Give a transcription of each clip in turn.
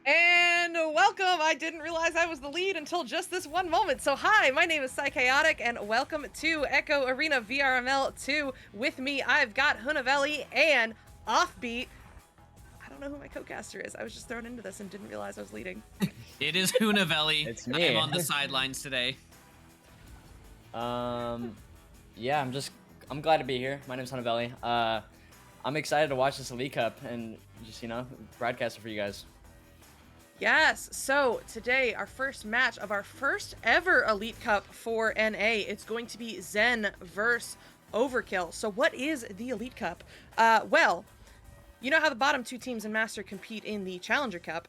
And welcome! I didn't realize I was the lead until just this one moment. So hi, my name is Psychaotic, and welcome to Echo Arena VRML 2. With me, I've got Hunavelli and Offbeat. I don't know who my co-caster is. I was just thrown into this and didn't realize I was leading. It is Hunavelli. It's me. I'm on the sidelines today. Yeah, I'm glad to be here. My name's Hunavelli. I'm excited to watch this Elite Cup and just, broadcast it for you guys. Yes, so today, our first match of our first ever Elite Cup for NA. It's going to be Zen versus Overkill. So what is the Elite Cup? Well, you know how the bottom two teams in Master compete in the Challenger Cup?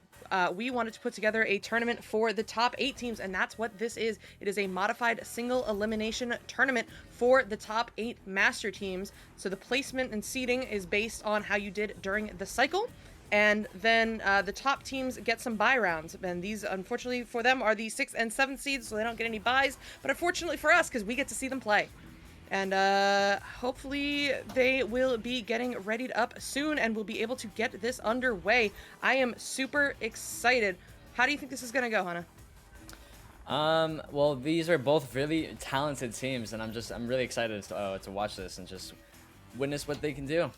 We wanted to put together a tournament for the top 8 teams, and that's what this is. It is a modified single elimination tournament for the top 8 Master teams. So the placement and seeding is based on how you did during the cycle. And then the top teams get some bye rounds. And these, unfortunately for them, are the 6th and 7th seeds, so they don't get any byes. But unfortunately for us, because we get to see them play. And hopefully they will be getting readied up soon and we'll be able to get this underway. I am super excited. How do you think this is going to go, Hannah? Well, these are both really talented teams, and I'm really excited to watch this and just witness what they can do.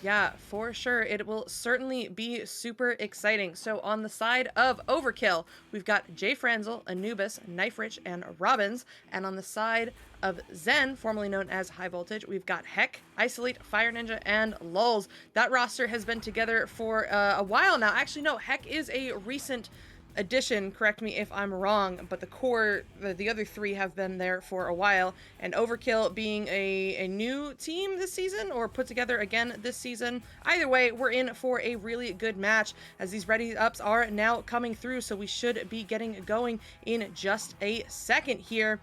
Yeah, for sure. It will certainly be super exciting. So on the side of Overkill, we've got Jay Franzel, Anubis, Knife Rich, and Robbins. And on the side of Zen, formerly known as High Voltage, we've got Heck, Isolate, Fire Ninja, and Lulz. That roster has been together for a while now. Actually, no, Heck is a recent addition, correct me if I'm wrong, but the core, the other three have been there for a while, and Overkill being a new team this season, or put together again this season. Either way, we're in for a really good match, as these ready-ups are now coming through, so we should be getting going in just a second here.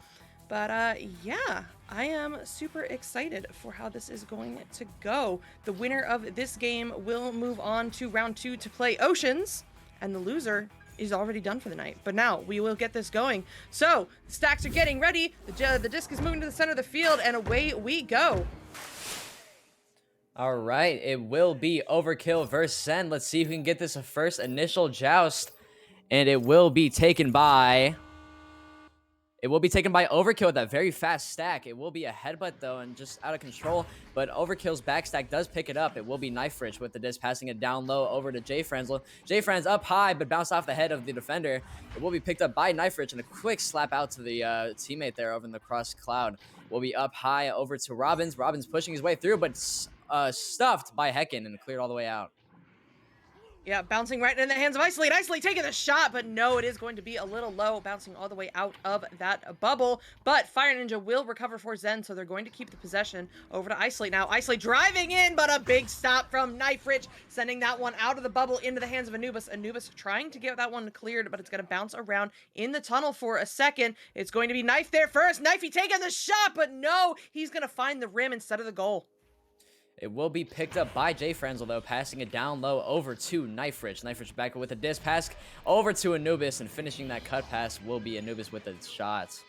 But yeah, I am super excited for how this is going to go. The winner of this game will move on to round 2 to play Oceans, and the loser is already done for the night. But now we will get this going. So the stacks are getting ready. The disc is moving to the center of the field, and away we go. All right, it will be Overkill versus Zen. Let's see who can get this first initial joust, and it will be taken by Overkill with that very fast stack. It will be a headbutt, though, and just out of control. But Overkill's backstack does pick it up. It will be Knife Rich with the disc, passing it down low over to JFranzel. JFranz up high, but bounced off the head of the defender. It will be picked up by Knife Rich, and a quick slap out to the teammate there over in the cross cloud. Will be up high over to Robbins. Robbins pushing his way through, but stuffed by Hecken and cleared all the way out. Yeah, bouncing right in the hands of Isolate. Isolate taking the shot, but no, it is going to be a little low, bouncing all the way out of that bubble. But Fire Ninja will recover for Zen, so they're going to keep the possession over to Isolate now. Isolate driving in, but a big stop from Knife Rich, sending that one out of the bubble into the hands of Anubis. Anubis trying to get that one cleared, but it's going to bounce around in the tunnel for a second. It's going to be Knife there first. Knifey taking the shot, but no, he's going to find the rim instead of the goal. It will be picked up by JFranzel, though, passing it down low over to Knife Rich. Knife Rich back with a disc pass over to Anubis, and finishing that cut pass will be Anubis with the shots.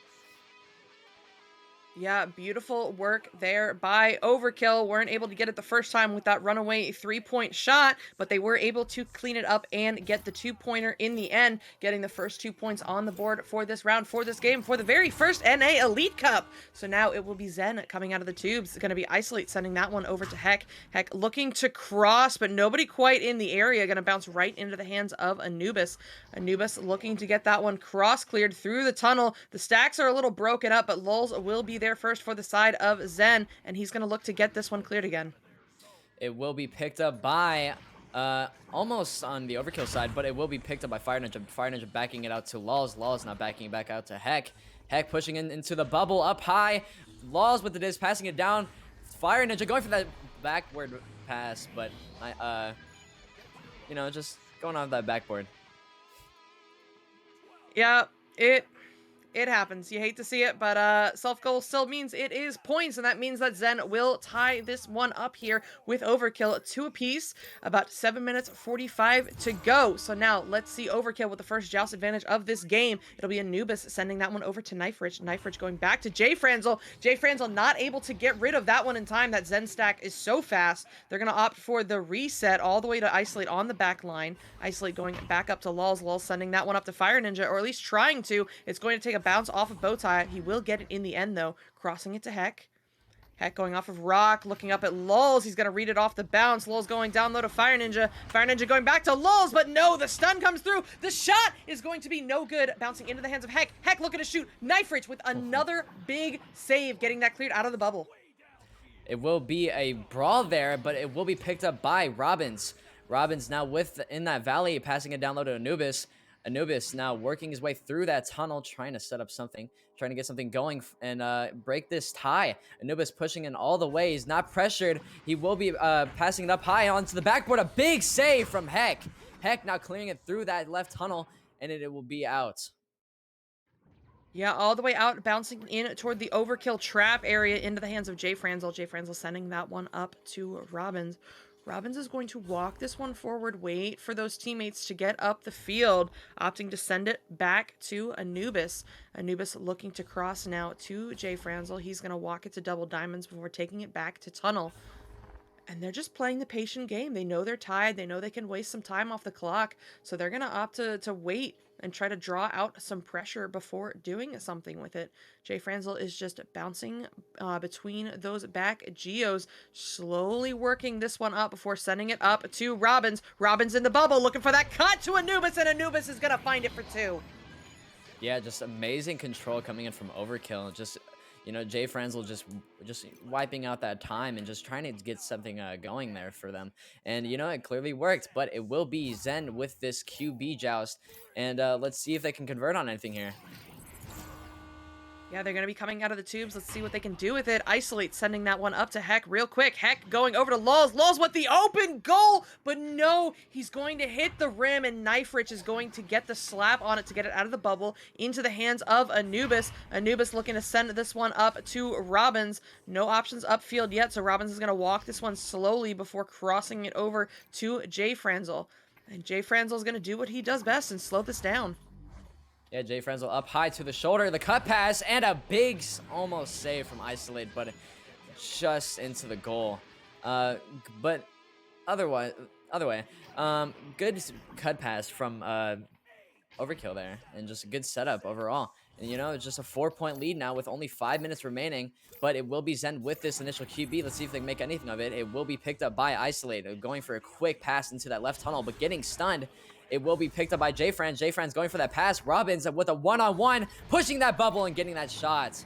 Yeah, beautiful work there by Overkill. Weren't able to get it the first time with that runaway 3-point shot, but they were able to clean it up and get the 2-pointer in the end, getting the first 2 points on the board for this round, for this game, for the very first NA Elite Cup. So now it will be Zen coming out of the tubes. It's going to be Isolate sending that one over to Heck. Heck looking to cross, but nobody quite in the area. Going to bounce right into the hands of Anubis. Anubis looking to get that one cross cleared through the tunnel. The stacks are a little broken up, but Lulz will be there first for the side of Zen, and he's going to look to get this one cleared again. It will be picked up by, almost on the Overkill side, but it will be picked up by Fire Ninja. Fire Ninja backing it out to Lulz. Lulz now backing it back out to Heck. Heck pushing into the bubble up high. Lulz with the disc, passing it down. Fire Ninja going for that backward pass, but, you know, just going off that backboard. Yeah, it happens. You hate to see it, but self-goal still means it is points, and that means that Zen will tie this one up here with Overkill 2 apiece. About 7 minutes 45 to go. So now let's see Overkill with the first joust advantage of this game. It'll be Anubis sending that one over to Knife Rich. Knife Rich going back to JFranzel. JFranzel not able to get rid of that one in time. That Zen stack is so fast. They're going to opt for the reset all the way to Isolate on the back line. Isolate going back up to Lulz. Lulz sending that one up to Fire Ninja, or at least trying to. It's going to take a bounce off of Bowtie. He will get it in the end, though. Crossing it to Heck. Heck going off of Rock, looking up at Lulz. He's going to read it off the bounce. Lulz going down low to Fire Ninja. Fire Ninja going back to Lulz, but no, the stun comes through. The shot is going to be no good, bouncing into the hands of Heck. Heck looking to shoot. Knife Rich with another big save, getting that cleared out of the bubble. It will be a brawl there, but it will be picked up by Robbins. Robbins now in that valley, passing it down low to Anubis. Anubis now working his way through that tunnel, trying to set up something, trying to get something going and break this tie. Anubis pushing in all the way. He's not pressured. He will be passing it up high onto the backboard. A big save from Heck. Heck now clearing it through that left tunnel, and it will be out. Yeah, all the way out, bouncing in toward the Overkill trap area into the hands of JFranzel. JFranzel sending that one up to Robbins. Robbins is going to walk this one forward, wait for those teammates to get up the field, opting to send it back to Anubis. Anubis looking to cross now to JFranzel. He's going to walk it to double diamonds before taking it back to tunnel. And they're just playing the patient game. They know they're tied. They know they can waste some time off the clock. So they're going to opt to wait and try to draw out some pressure before doing something with it. JFranzel is just bouncing between those back geos, slowly working this one up before sending it up to Robbins. Robbins in the bubble, looking for that cut to Anubis, and Anubis is going to find it for 2. Yeah, just amazing control coming in from Overkill. Just, you know, Jay Franzel just wiping out that time and just trying to get something going there for them. And you know, it clearly worked, but it will be Zen with this QB joust. And let's see if they can convert on anything here. Yeah, they're going to be coming out of the tubes. Let's see what they can do with it. Isolate, sending that one up to Heck real quick. Heck going over to Lulz. Lulz with the open goal, but no, he's going to hit the rim, and Knife Rich is going to get the slap on it to get it out of the bubble into the hands of Anubis. Anubis looking to send this one up to Robbins. No options upfield yet, so Robbins is going to walk this one slowly before crossing it over to Jay Franzel. And Jay Franzel is going to do what he does best and slow this down. Yeah, Jay Frenzel up high to the shoulder, the cut pass, and a big almost save from Isolate, but just into the goal. But other way, good cut pass from Overkill there, and just a good setup overall. And you know, it's just a 4-point lead now with only 5 minutes remaining, but it will be Zen with this initial QB. Let's see if they can make anything of it. It will be picked up by Isolate, going for a quick pass into that left tunnel, but getting stunned. It will be picked up by J-Franz. J-Franz going for that pass. Robbins with a one-on-one, pushing that bubble and getting that shot.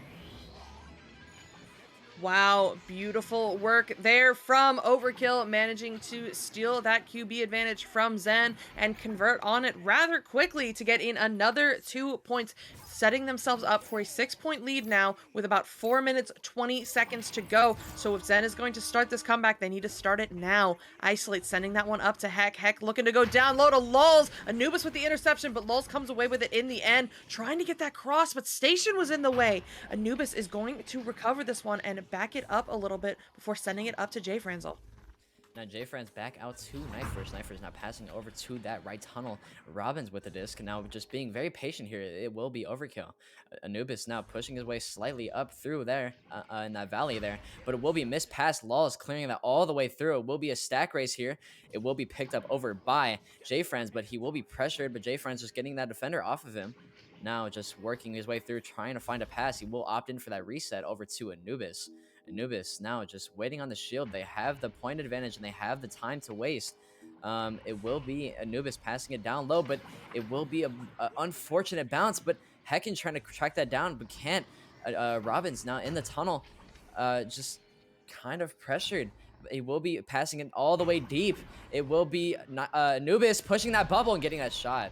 Wow, beautiful work there from Overkill, managing to steal that QB advantage from Zen and convert on it rather quickly to get in another 2 points, setting themselves up for a 6-point lead now with about 4 minutes, 20 seconds to go. So if Zen is going to start this comeback, they need to start it now. Isolate sending that one up to Heck. Heck looking to go down low to Lulz. Anubis with the interception, but Lulz comes away with it in the end, trying to get that cross, but Station was in the way. Anubis is going to recover this one and back it up a little bit before sending it up to Jay Franzel. Now J-Franz back out to Knifers. Knifers now passing over to that right tunnel. Robbins with the disc, now just being very patient here. It will be Overkill. Anubis now pushing his way slightly up through there in that valley there, but it will be a missed pass. Lulz clearing that all the way through. It will be a stack race here. It will be picked up over by J-Franz, but he will be pressured, but J-Franz just getting that defender off of him. Now just working his way through, trying to find a pass. He will opt in for that reset over to Anubis. Anubis now just waiting on the shield. They have the point advantage and they have the time to waste. It will be Anubis passing it down low, but it will be a unfortunate bounce. But Hecken trying to track that down, but can't. Robbins now in the tunnel, just kind of pressured. It will be passing it all the way deep. It will be Anubis pushing that bubble and getting that shot.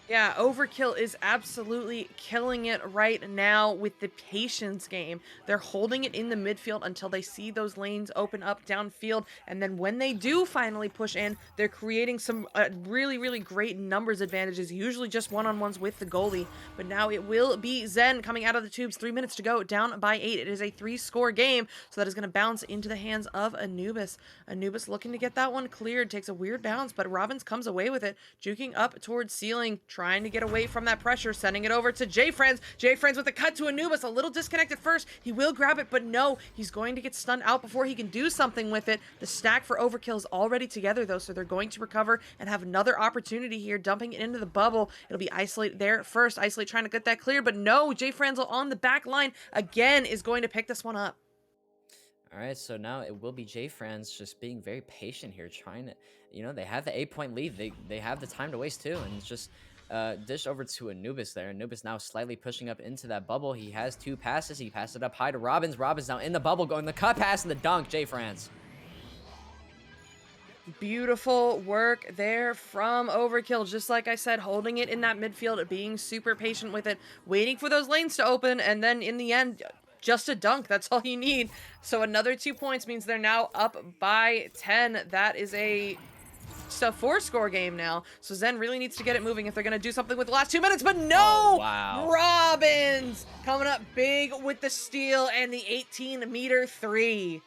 Yeah, Overkill is absolutely killing it right now with the patience game. They're holding it in the midfield until they see those lanes open up downfield, and then when they do finally push in, they're creating some really, really great numbers advantages, usually just one-on-ones with the goalie. But now it will be Zen coming out of the tubes, 3 minutes to go, down by 8. It is a 3-score game, so that is going to bounce into the hands of Anubis. Anubis looking to get that one cleared, takes a weird bounce, but Robbins comes away with it, juking up towards ceiling, trying to get away from that pressure, sending it over to J-Franz. J-Franz with a cut to Anubis, a little disconnected first. He will grab it, but no, he's going to get stunned out before he can do something with it. The stack for Overkill is already together, though, so they're going to recover and have another opportunity here, dumping it into the bubble. It'll be Isolate there first. Isolate trying to get that clear, but no, J-Franzel on the back line again is going to pick this one up. All right, so now it will be J-Franz just being very patient here, trying to, you know, they have the 8-point lead. They have the time to waste too, and it's just dish over to Anubis there. Anubis now slightly pushing up into that bubble. He has 2 passes. He passed it up high to Robbins. Robbins now in the bubble, going the cut pass and the dunk. J-Franz. Beautiful work there from Overkill. Just like I said, holding it in that midfield, being super patient with it, waiting for those lanes to open, and then in the end, just a dunk. That's all you need. So another 2 points means they're now up by 10. That is just a 4-score game now. So Zen really needs to get it moving if they're going to do something with the last 2 minutes. But no! Oh, wow. Robbins coming up big with the steal and the 18-meter 3.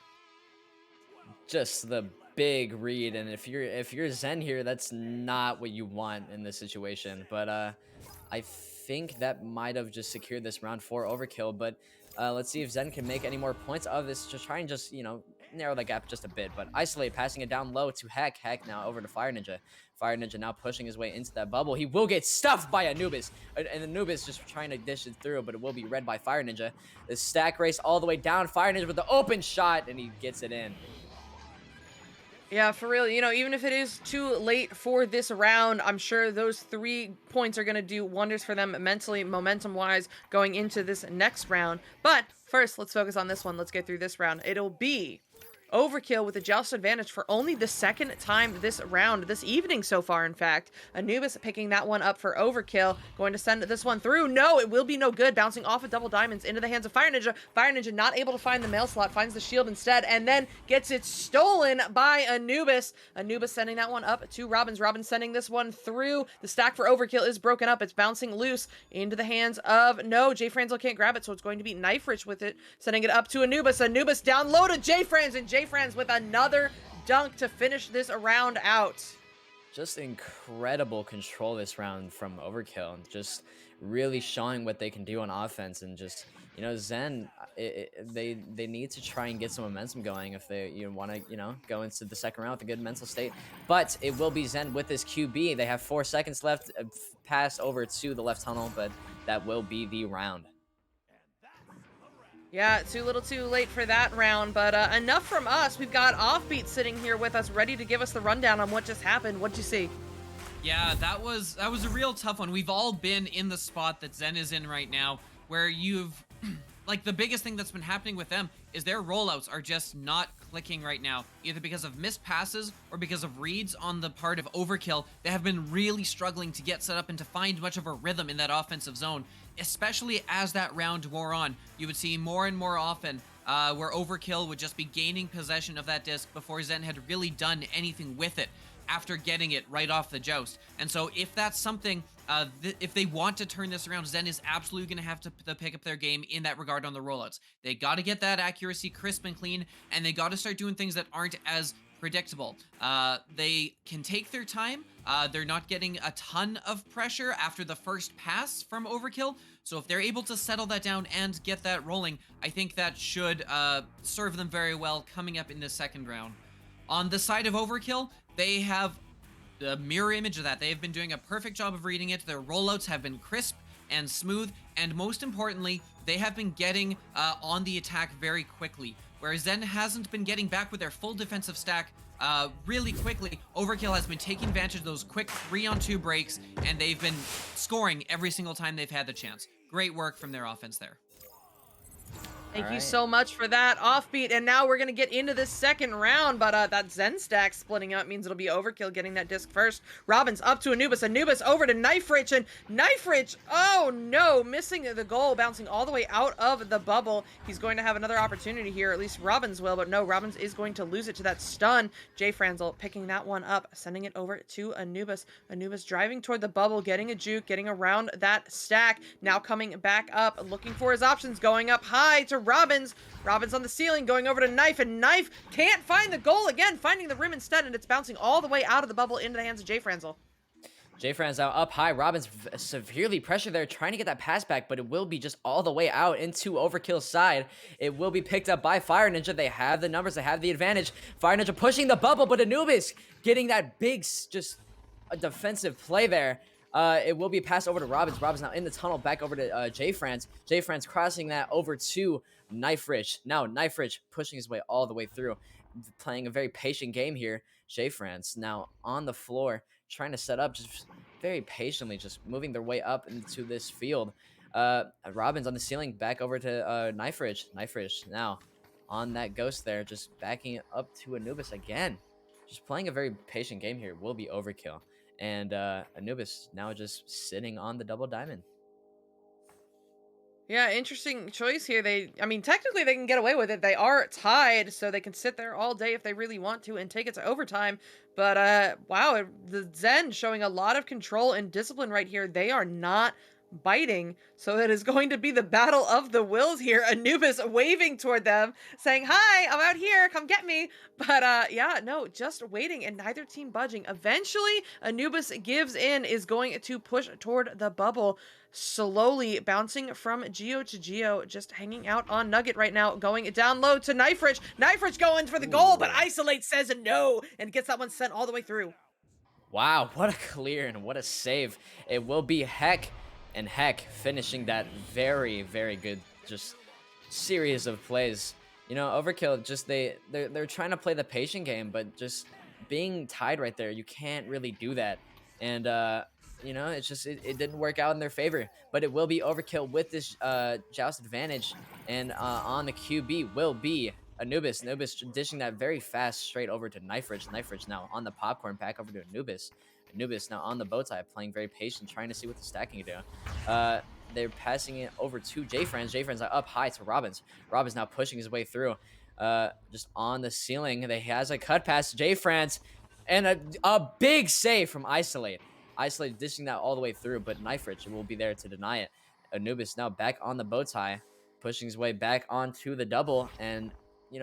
Just the big read, and if you're Zen here, that's not what you want in this situation. But I think that might have just secured this round 4 Overkill. But let's see if Zen can make any more points of this. Just try and just, you know, narrow that gap just a bit. But Isolate passing it down low to Heck. Heck now over to Fire Ninja. Fire Ninja now pushing his way into that bubble. He will get stuffed by Anubis. And Anubis just trying to dish it through, but it will be read by Fire Ninja. The stack race all the way down. Fire Ninja with the open shot, and he gets it in. Yeah, for real. Even if it is too late for this round, I'm sure those 3 points are going to do wonders for them mentally, momentum wise, going into this next round. But first, let's focus on this one. Let's get through this round. It'll be Overkill with a joust advantage for only the second time this round, this evening so far, in fact. Anubis picking that one up for Overkill, going to send this one through. No, it will be no good, bouncing off of double diamonds into the hands of Fire Ninja. Fire Ninja not able to find the mail slot, finds the shield instead, and then gets it stolen by Anubis. Anubis sending that one up to Robbins. Robbins sending this one through. The stack for Overkill is broken up. It's bouncing loose into the hands of, no, Jay Franzel can't grab it, so it's going to be Knife Rich with it, sending it up to Anubis. Anubis down low to Jay Franz, and Jay Franz with another dunk to finish this round out. Just incredible control this round from Overkill. Just really showing what they can do on offense, and just Zen. They need to try and get some momentum going if they want to go into the second round with a good mental state. But it will be Zen with his QB. They have 4 seconds left. Pass over to the left tunnel, but that will be the round. Yeah, too little too late for that round, but enough from us. We've got Offbeat sitting here with us, ready to give us the rundown on what just happened. What'd you see? Yeah, that was a real tough one. We've all been in the spot that Zen is in right now, where you've like the biggest thing that's been happening with them is their rollouts are just not clicking right now, either because of missed passes or because of reads on the part of Overkill. They have been really struggling to get set up and to find much of a rhythm in that offensive zone, especially as that round wore on. You would see more and more often where Overkill would just be gaining possession of that disc before Zen had really done anything with it after getting it right off the joust. And so if that's something, if they want to turn this around, Zen is absolutely going to have to pick up their game in that regard on the rollouts. They got to get that accuracy crisp and clean, and they got to start doing things that aren't as predictable. They can take their time. They're not getting a ton of pressure after the first pass from Overkill. So if they're able to settle that down and get that rolling, I think that should serve them very well coming up in the second round. On the side of Overkill, they have the mirror image of that. They've been doing a perfect job of reading it. Their rollouts have been crisp and smooth, and most importantly, they have been getting on the attack very quickly, whereas Zen hasn't been getting back with their full defensive stack really quickly. Overkill has been taking advantage of those quick 3-on-2 breaks, and they've been scoring every single time they've had the chance. Great work from their offense there. Thank All you right. so much for that, Offbeat. And now we're going to get into this second round, but that Zen stack splitting up means it'll be Overkill getting that disc first. Robbins up to Anubis. Anubis over to Knife Rich, and Knife Rich, oh no, missing the goal, bouncing all the way out of the bubble. He's going to have another opportunity here, at least Robbins will, but no, Robbins is going to lose it to that stun. Jay Franzel picking that one up, sending it over to Anubis. Anubis driving toward the bubble, getting a juke, getting around that stack. Now coming back up, looking for his options, going up high to Robbins. Robbins on the ceiling, going over to Knife, and Knife can't find the goal again, finding the rim instead, and it's bouncing all the way out of the bubble into the hands of Jay Franzel. Jay Franz out up high. Robbins severely pressured there, trying to get that pass back, but it will be just all the way out into Overkill's side. It will be picked up by Fire Ninja. They have the numbers. They have the advantage. Fire Ninja pushing the bubble, but Anubis getting that big, just a defensive play there. It will be passed over to Robbins. Robbins now in the tunnel, back over to Jay Franz. Jay Franz crossing that over to Knife Rich. Now Knife Rich pushing his way all the way through, playing a very patient game here. Jay Franz now on the floor, trying to set up, just very patiently, just moving their way up into this field. Robbins on the ceiling, back over to Knife Ridge. Knife Ridge now on that ghost there, just backing it up to Anubis again. Just playing a very patient game here. Will be Overkill. And Anubis now just sitting on the double diamond. Yeah, interesting choice here. I mean, technically they can get away with it. They are tied, so they can sit there all day if they really want to and take it to overtime. But wow, the Zen showing a lot of control and discipline right here. They are not biting, so it is going to be the battle of the wills here. Anubis waving toward them, saying, "Hi, I'm out here. Come get me." But yeah, no, just waiting and neither team budging. Eventually, Anubis gives in, is going to push toward the bubble, slowly bouncing from Geo to Geo, just hanging out on Nugget right now, going down low to Knife Rich. Knife Rich going for the goal, but Isolate says no and gets that one sent all the way through. Wow, what a clear and what a save. It will be Heck, and Heck finishing that very, very good just series of plays. Overkill just they're trying to play the patient game, but just being tied right there, you can't really do that. And it's just it didn't work out in their favor. But it will be Overkill with this joust advantage, and on the QB will be Anubis. Anubis dishing that very fast straight over to Knife Ridge. Knife Ridge now on the popcorn back over to Anubis. Anubis now on the bow tie, playing very patient, trying to see what the stacking can do. They're passing it over to J-Friends. J-Friends are up high to Robbins. Robbins now pushing his way through. Just on the ceiling. They has a cut pass to J-France. And a big save from Isolate. Isolate dishing that all the way through, but Knife Rich will be there to deny it. Anubis now back on the bow tie, pushing his way back onto the double, and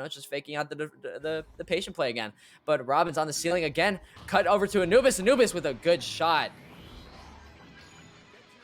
just faking out the patient play again. But Robbins on the ceiling again, cut over to Anubis. Anubis with a good shot.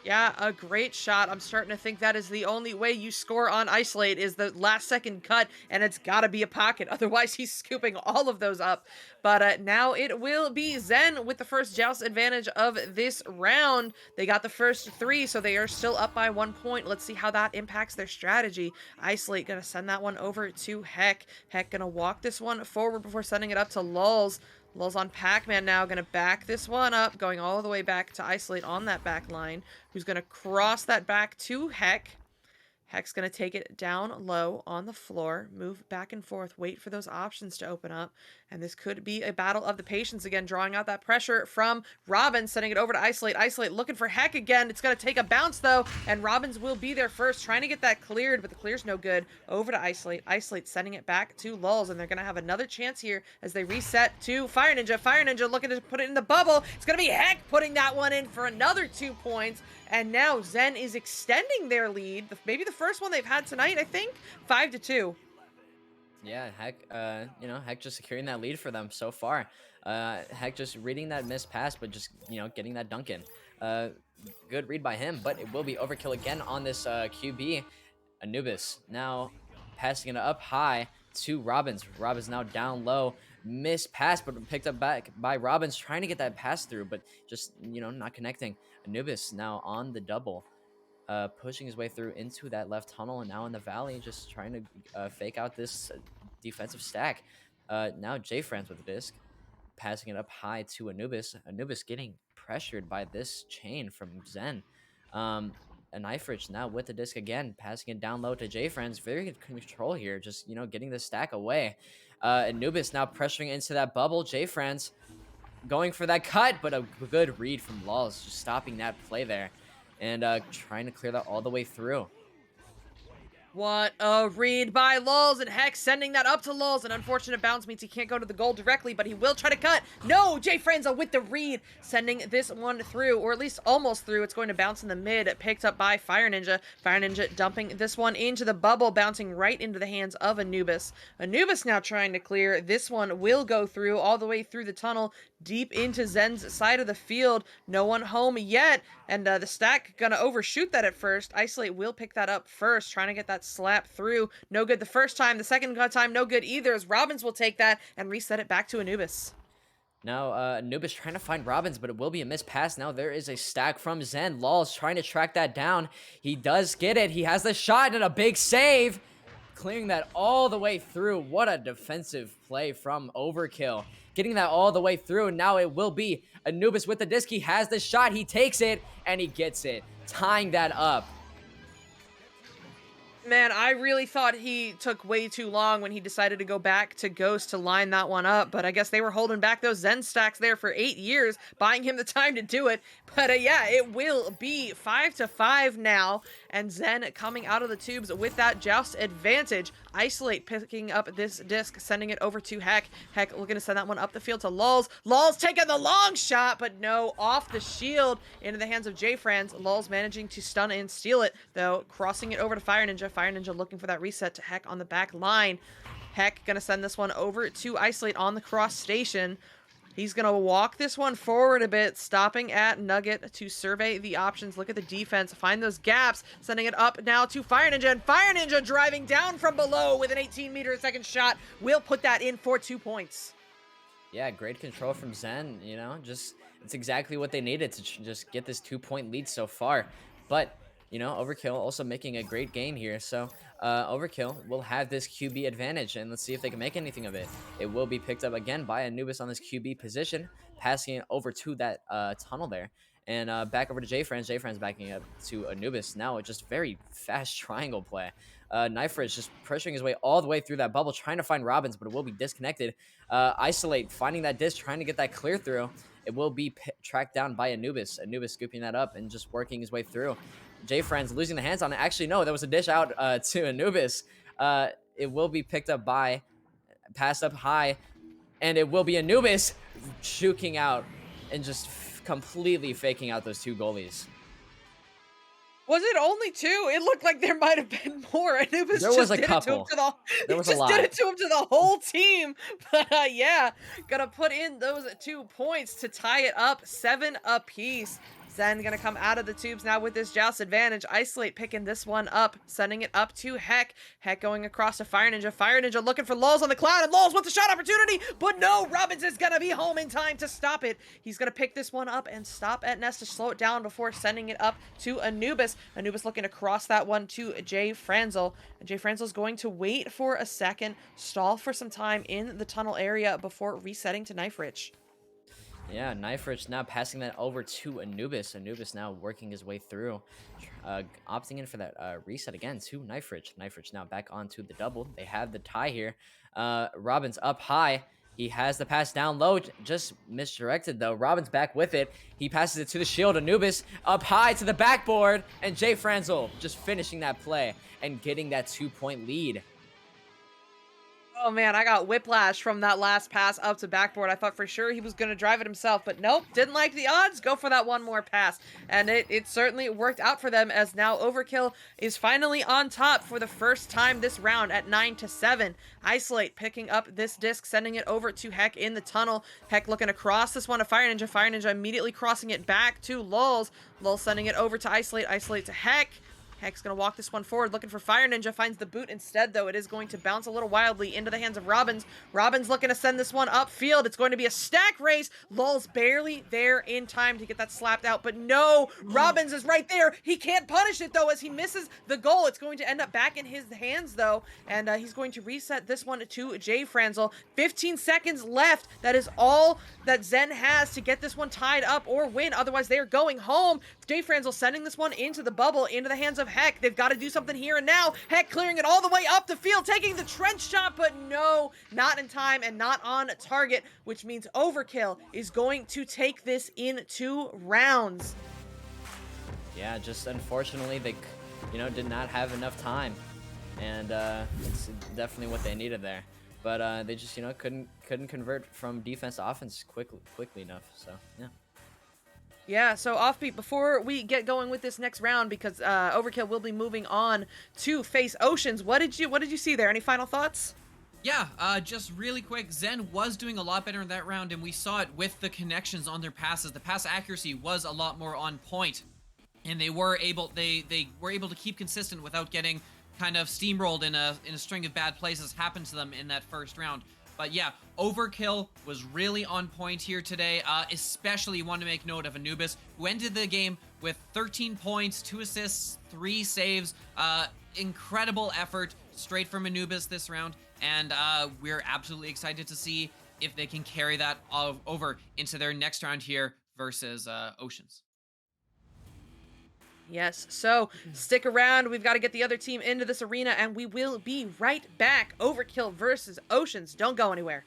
Yeah, a great shot. I'm starting to think that is the only way you score on Isolate is the last second cut, and it's got to be a pocket. Otherwise, he's scooping all of those up. But now it will be Zen with the first joust advantage of this round. They got the first three, so they are still up by 1 point. Let's see how that impacts their strategy. Isolate going to send that one over to Heck. Heck going to walk this one forward before sending it up to Lulz. Lulz on Pac-Man now, going to back this one up, going all the way back to Isolate on that back line, who's going to cross that back to Heck. Heck's going to take it down low on the floor, move back and forth, wait for those options to open up. And this could be a battle of the patience again, drawing out that pressure from Robbins, sending it over to Isolate. Isolate looking for Heck again. It's going to take a bounce, though, and Robbins will be there first, trying to get that cleared, but the clear's no good. Over to Isolate. Isolate sending it back to Lulz, and they're going to have another chance here as they reset to Fire Ninja. Fire Ninja looking to put it in the bubble. It's going to be Heck putting that one in for another 2 points. And now Zen is extending their lead. Maybe the first one they've had tonight, I think. 5-2. Yeah, Heck, Heck just securing that lead for them so far. Heck just reading that missed pass, but just, getting that dunk in. Good read by him, but it will be Overkill again on this QB. Anubis now passing it up high to Robbins. Robbins now down low. Missed pass, but picked up back by Robbins, trying to get that pass through, but just, not connecting. Anubis now on the double. Pushing his way through into that left tunnel, and now in the valley, just trying to fake out this defensive stack. Now J-France with the disc, passing it up high to Anubis. Anubis getting pressured by this chain from Zen. A Knife Rich now with the disc again, passing it down low to J-France. Very good control here, just, getting the stack away. Anubis now pressuring into that bubble. J-France going for that cut, but a good read from Lulz, just stopping that play there. And trying to clear that all the way through. What a read by Lulz, and Heck sending that up to Lulz. An unfortunate bounce means he can't go to the goal directly, but he will try to cut. No, Jay Franza with the read, sending this one through, or at least almost through. It's going to bounce in the mid, picked up by Fire Ninja. Fire Ninja dumping this one into the bubble, bouncing right into the hands of Anubis. Anubis now trying to clear. This one will go through all the way through the tunnel, deep into Zen's side of the field. No one home yet, and the stack gonna overshoot that at first. Isolate will pick that up first, trying to get that slap through. No good the first time. The second time, no good either, as Robbins will take that and reset it back to Anubis. Now, Anubis trying to find Robbins, but it will be a missed pass. Now there is a stack from Zen. Lulz trying to track that down. He does get it. He has the shot and a big save, clearing that all the way through. What a defensive play from Overkill. Getting that all the way through. Now it will be Anubis with the disc. He has the shot. He takes it, and he gets it, tying that up. Man, I really thought he took way too long when he decided to go back to Ghost to line that one up, but I guess they were holding back those Zen stacks there for 8 years, buying him the time to do it. But yeah, it will be 5-5 now, and Zen coming out of the tubes with that joust advantage. Isolate picking up this disc, sending it over to Heck. Heck looking to send that one up the field to Lulz. Lulz taking the long shot, but no, off the shield into the hands of J-Franz. Lulz managing to stun and steal it, though, crossing it over to Fire Ninja. Fire Ninja looking for that reset to Heck on the back line. Heck gonna send this one over to Isolate on the cross station. He's going to walk this one forward a bit, stopping at Nugget to survey the options, look at the defense, find those gaps, sending it up now to Fire Ninja, and Fire Ninja driving down from below with an 18-meter-a-second shot will put that in for 2 points. Yeah, great control from Zen, just it's exactly what they needed to just get this 2-point lead so far. But, Overkill also making a great game here. So Overkill will have this QB advantage, and let's see if they can make anything of it. It will be picked up again by Anubis on this QB position, passing it over to that tunnel there. And back over to JFriends. JFriends backing up to Anubis. Now just very fast triangle play. Knifer is just pressuring his way all the way through that bubble, trying to find Robbins, but it will be disconnected. Isolate, finding that disc, trying to get that clear through. It will be tracked down by Anubis. Anubis scooping that up and just working his way through. JFriends losing the hands on it. Actually, no, there was a dish out to Anubis. It will be picked up by, passed up high, and it will be Anubis juking out and just completely faking out those two goalies. Was it only two? It looked like there might have been more. Anubis There was just a did couple. it to him There was he a just lot. did it to him to the whole team. But yeah, gonna put in those 2 points to tie it up 7 apiece. Zen gonna come out of the tubes now with this joust advantage. Isolate picking this one up, sending it up to Heck. Heck going across to Fire Ninja. Fire Ninja looking for Lulz on the cloud, and Lulz with the shot opportunity, but no, Robbins is gonna be home in time to stop it. He's gonna pick this one up and stop at Nest to slow it down before sending it up to Anubis. Anubis looking to cross that one to Jay Franzel. And Jay Franzel's going to wait for a second, stall for some time in the tunnel area before resetting to Knife Rich. Yeah, Knife Rich now passing that over to Anubis. Anubis now working his way through, opting in for that reset again to Knife Rich. Knife Rich now back onto the double. They have the tie here. Robbins up high. He has the pass down low, just misdirected though. Robbins back with it. He passes it to the shield. Anubis up high to the backboard, and Jay Franzel just finishing that play and getting that 2-point lead. Oh man, I got whiplash from that last pass up to backboard. I thought for sure he was going to drive it himself, but nope, didn't like the odds. Go for that one more pass. And it certainly worked out for them, as now Overkill is finally on top for the first time this round at 9-7. Isolate picking up this disc, sending it over to Heck in the tunnel. Heck looking across this one to Fire Ninja. Fire Ninja immediately crossing it back to Lulz. Lulz sending it over to Isolate. Isolate to Heck. Heck's going to walk this one forward, looking for Fire Ninja. Finds the boot instead, though. It is going to bounce a little wildly into the hands of Robbins. Robbins looking to send this one upfield. It's going to be a stack race. Lulz barely there in time to get that slapped out, but no, Robbins is right there. He can't punish it, though, as he misses the goal. It's going to end up back in his hands, though, and he's going to reset this one to Jay Franzel. 15 seconds left. That is all that Zen has to get this one tied up or win. Otherwise, they are going home. Jay Franzel sending this one into the bubble, into the hands of Heck. They've got to do something here and now. Heck clearing it all the way up the field, taking the trench shot, but no, not in time and not on target, which means Overkill is going to take this in 2 rounds. Yeah, just unfortunately they, did not have enough time, and it's definitely what they needed there. But they just, couldn't convert from defense to offense quickly enough. So yeah. Yeah, so Offbeat, before we get going with this next round, because Overkill will be moving on to face Oceans, what did you see there? Any final thoughts? Yeah, just really quick, Zen was doing a lot better in that round, and we saw it with the connections on their passes. The pass accuracy was a lot more on point, and they were able to keep consistent without getting kind of steamrolled in a string of bad plays as happened to them in that first round. But yeah, Overkill was really on point here today. Especially want to make note of Anubis, who ended the game with 13 points, 2 assists, 3 saves. Incredible effort straight from Anubis this round. And we're absolutely excited to see if they can carry that over into their next round here versus Oceans. Yes, so stick around. We've got to get the other team into this arena, and we will be right back. Overkill versus Oceans. Don't go anywhere.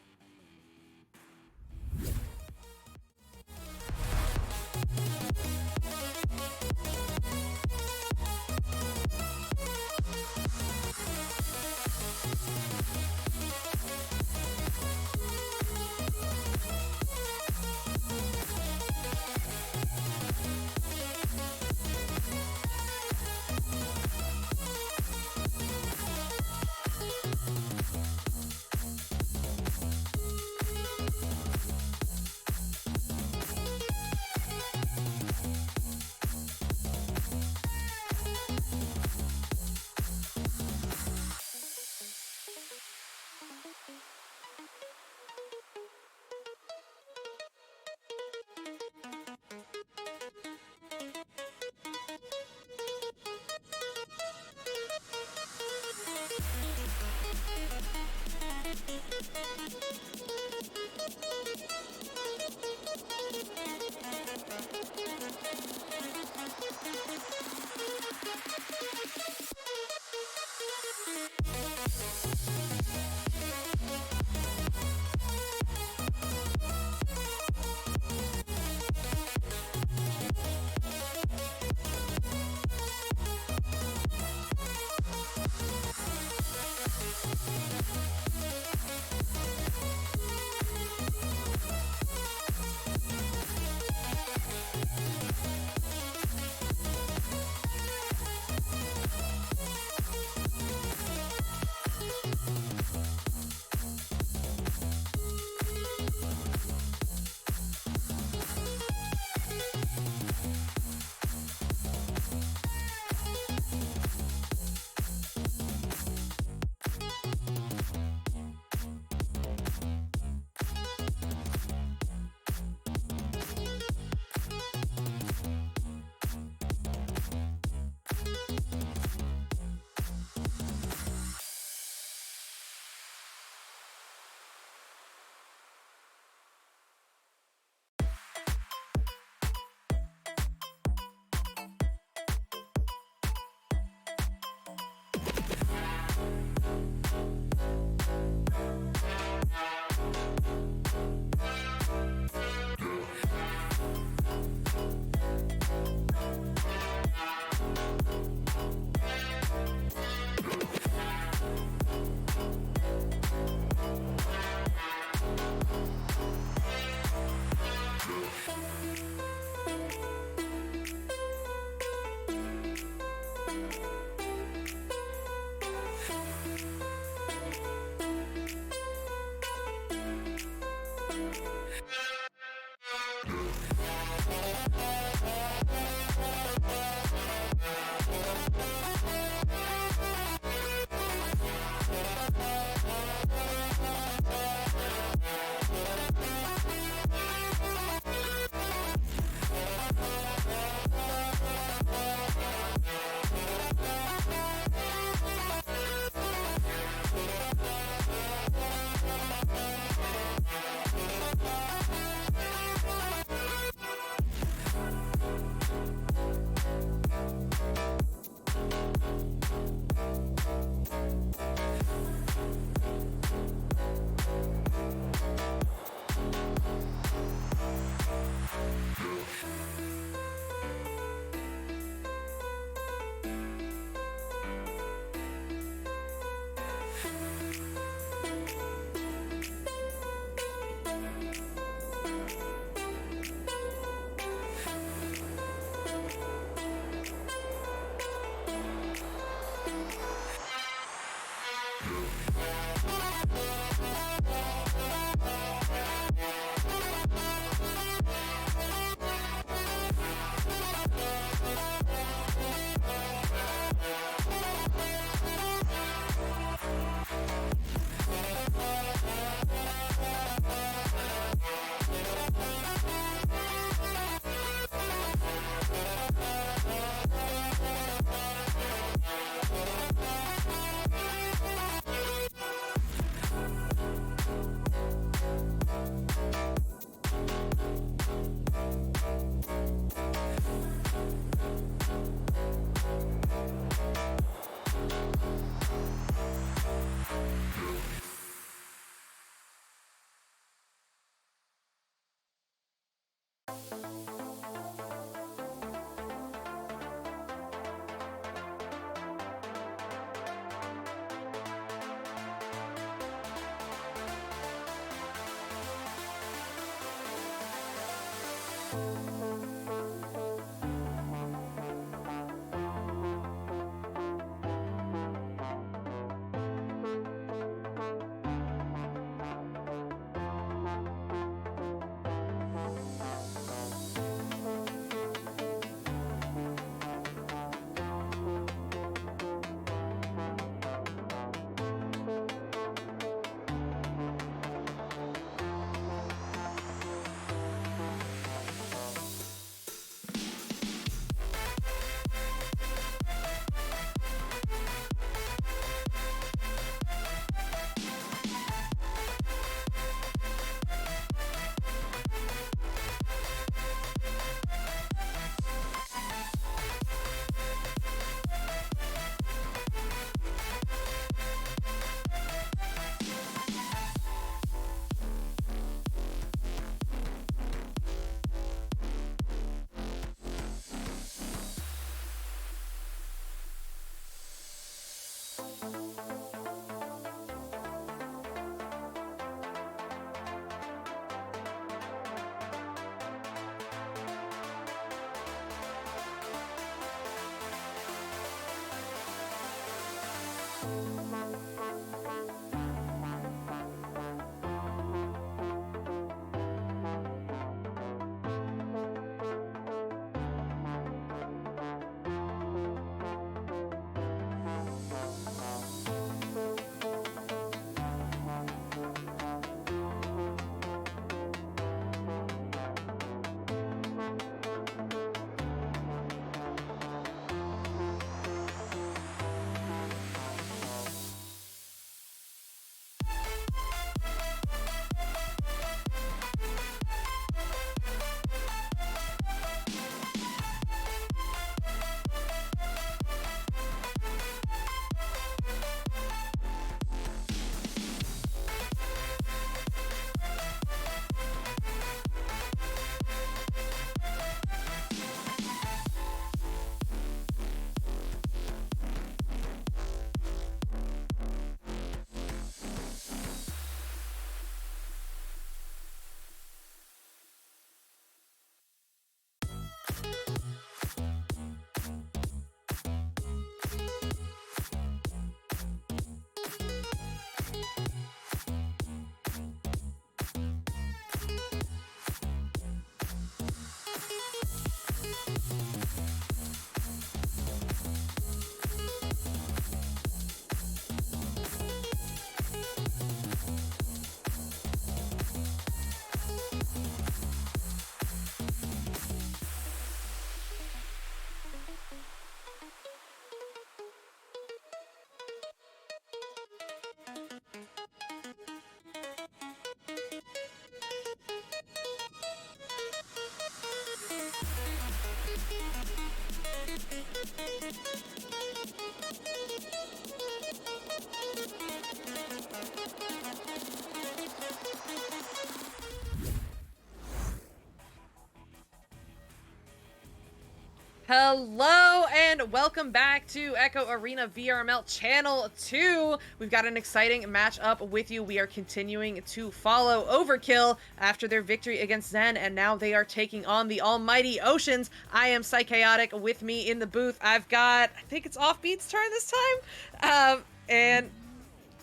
Hello and welcome back to Echo Arena VRML Channel 2. We've got an exciting matchup with you. We are continuing to follow Overkill after their victory against Zen, and now they are taking on the almighty Oceans. I am Psychaotic. With me in the booth, I've got, I think it's Offbeat's turn this time. And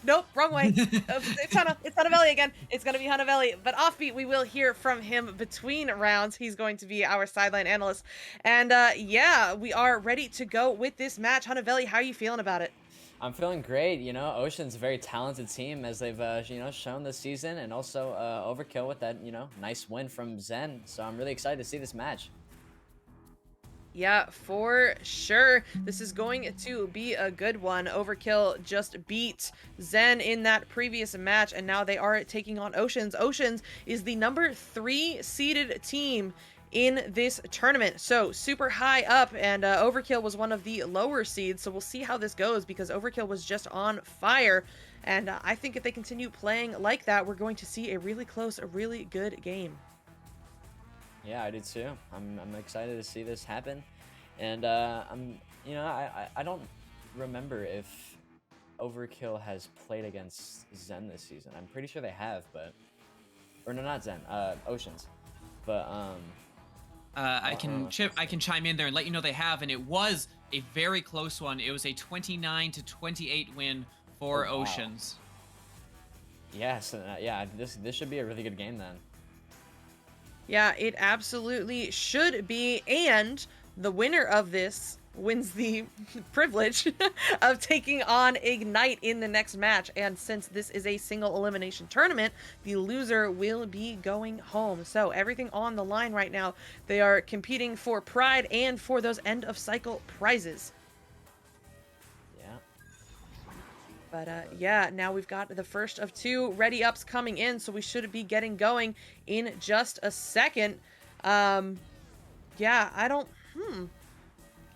nope, wrong way. It's Hanavelli again. It's going to be Hanavelli. But Offbeat, we will hear from him between rounds. He's going to be our sideline analyst. And yeah, we are ready to go with this match. Hanavelli, how are you feeling about it? I'm feeling great. You know, Ocean's a very talented team as they've, shown this season, and also Overkill with that, nice win from Zen. So I'm really excited to see this match. Yeah, for sure. This is going to be a good one. Overkill just beat Zen in that previous match, and now they are taking on Oceans. Oceans is the number 3 seeded team in this tournament, so super high up, and Overkill was one of the lower seeds, so we'll see how this goes because Overkill was just on fire, and I think if they continue playing like that, we're going to see a really close, a really good game. Yeah, I did too. I'm excited to see this happen, and I don't remember if Overkill has played against Zen this season. I'm pretty sure they have, or no, not Zen, Oceans, but I can chime in there and let you know they have, and it was a very close one. It was a 29-28 win for Oh, wow. Oceans. Yes, yeah, this should be a really good game then. Yeah, it absolutely should be, and the winner of this wins the privilege of taking on Ignite in the next match, and since this is a single elimination tournament, the loser will be going home. So everything on the line right now. They are competing for pride and for those end of cycle prizes. But yeah, now we've got the first of 2 ready ups coming in, so we should be getting going in just a second. Yeah, I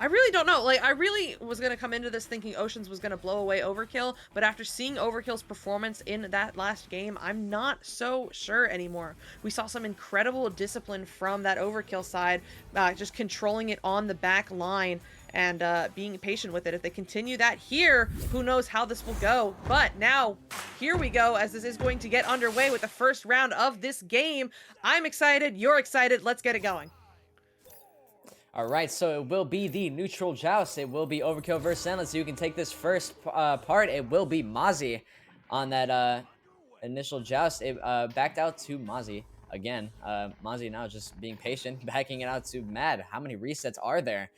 really don't know. Like, I really was going to come into this thinking Oceans was going to blow away Overkill, but after seeing Overkill's performance in that last game, I'm not so sure anymore. We saw some incredible discipline from that Overkill side, just controlling it on the back line, and being patient with it. If they continue that here, who knows how this will go. But now, here we go, as this is going to get underway with the first round of this game. I'm excited. You're excited. Let's get it going. All right, so it will be the neutral joust. It will be Overkill versus Endless. You can take this first part. It will be Mozzie on that initial joust. It backed out to Mozzie again. Mozzie now just being patient, backing it out to Mad. How many resets are there?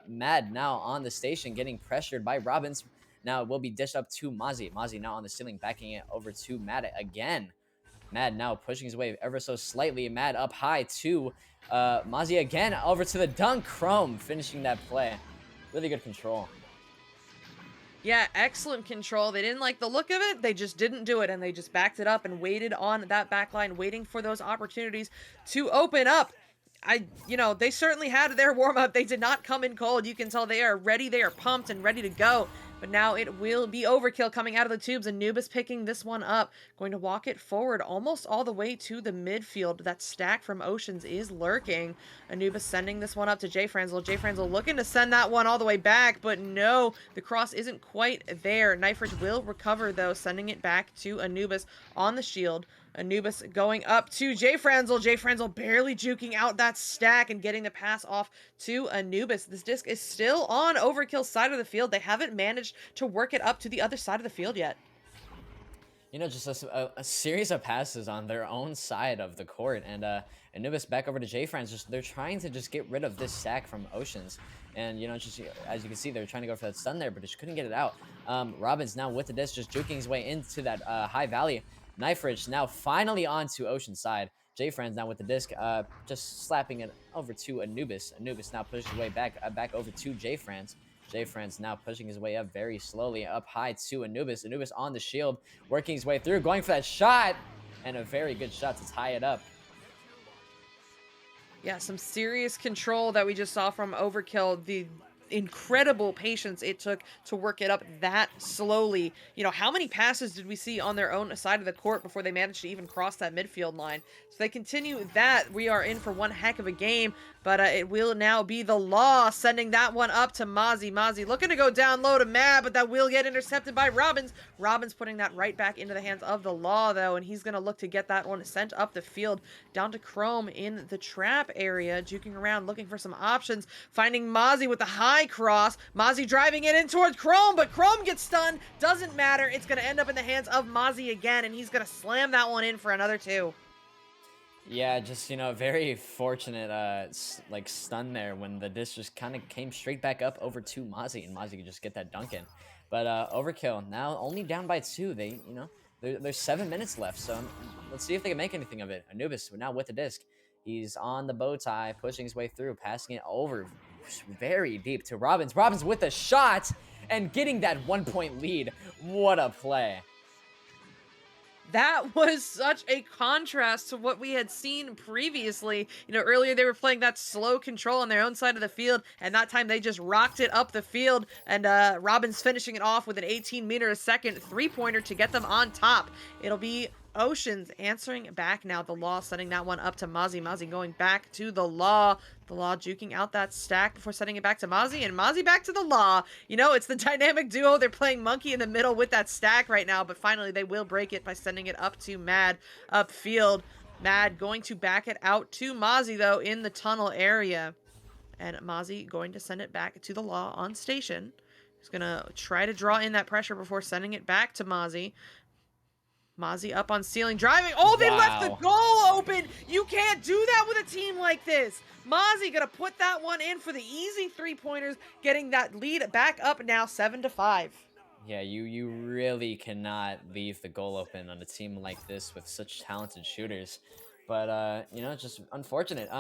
Mad now on the station, getting pressured by Robbins. Now it will be dished up to Mozzie. Mozzie now on the ceiling, backing it over to Mad again. Mad now pushing his way ever so slightly. Mad up high to Mozzie again. Over to the dunk. Chrome finishing that play. Really good control. Yeah, excellent control. They didn't like the look of it. They just didn't do it, and they just backed it up and waited on that back line, waiting for those opportunities to open up. They certainly had their warm up. They did not come in cold. You can tell they are ready. They are pumped and ready to go. But now it will be Overkill coming out of the tubes. Anubis picking this one up. Going to walk it forward almost all the way to the midfield. That stack from Oceans is lurking. Anubis sending this one up to Jay Franzel. Jay Franzel looking to send that one all the way back. But no, the cross isn't quite there. Knife Ridge will recover though. Sending it back to Anubis on the shield. Anubis going up to Jay Franzel. Jay Franzel barely juking out that stack and getting the pass off to Anubis. This disc is still on Overkill's side of the field. They haven't managed to work it up to the other side of the field yet. Just a series of passes on their own side of the court. And Anubis back over to J-Friends. They're trying to just get rid of this stack from Oceans. And, just as you can see, they're trying to go for that stun there, but just couldn't get it out. Robbins now with the disc, just juking his way into that high valley. Knife Ridge now finally onto Ocean's side. J-Friends now with the disc, just slapping it over to Anubis. Anubis now pushes his way back over to J-Friends. J-Friends now pushing his way up very slowly, up high to Anubis. Anubis on the shield, working his way through, going for that shot, and a very good shot to tie it up. Yeah, some serious control that we just saw from Overkill. The incredible patience it took to work it up that slowly. How many passes did we see on their own side of the court before they managed to even cross that midfield line? So they continue that. We are in for one heck of a game, but it will now be the Law sending that one up to Mozzie. Mozzie looking to go down low to Mad, but that will get intercepted by Robbins. Robbins putting that right back into the hands of the Law, though, and he's going to look to get that one sent up the field down to Chrome in the trap area, juking around, looking for some options, finding Mozzie with the high cross. Mozzie driving it in towards Chrome, but Chrome gets stunned. Doesn't matter. It's going to end up in the hands of Mozzie again, and he's going to slam that one in for another two. Yeah, just, very fortunate, stun there when the disc just kind of came straight back up over to Mozzie, and Mozzie could just get that dunk in. But Overkill now only down by 2. There's 7 minutes left, so let's see if they can make anything of it. Anubis now with the disc. He's on the bow tie, pushing his way through, passing it over very deep to Robbins. Robbins with a shot and getting that 1-point lead. What a play. That was such a contrast to what we had seen previously. Earlier they were playing that slow control on their own side of the field, and that time they just rocked it up the field, and Robbins finishing it off with an 18-meter-a-second three-pointer to get them on top. It'll be Oceans answering back now. The Law sending that one up to Mozzie. Mozzie going back to the Law. The Law juking out that stack before sending it back to Mozzie, and Mozzie back to the Law. It's the dynamic duo. They're playing monkey in the middle with that stack right now, but finally they will break it by sending it up to Mad upfield. Mad going to back it out to Mozzie, though, in the tunnel area. And Mozzie going to send it back to the Law on station. He's going to try to draw in that pressure before sending it back to Mozzie. Mozzie up on ceiling, driving. Oh, they left the goal open. You can't do that with a team like this. Mozzie gonna put that one in for the easy three-pointers, getting that lead back up now 7-5. Yeah, you really cannot leave the goal open on a team like this with such talented shooters. But, just unfortunate.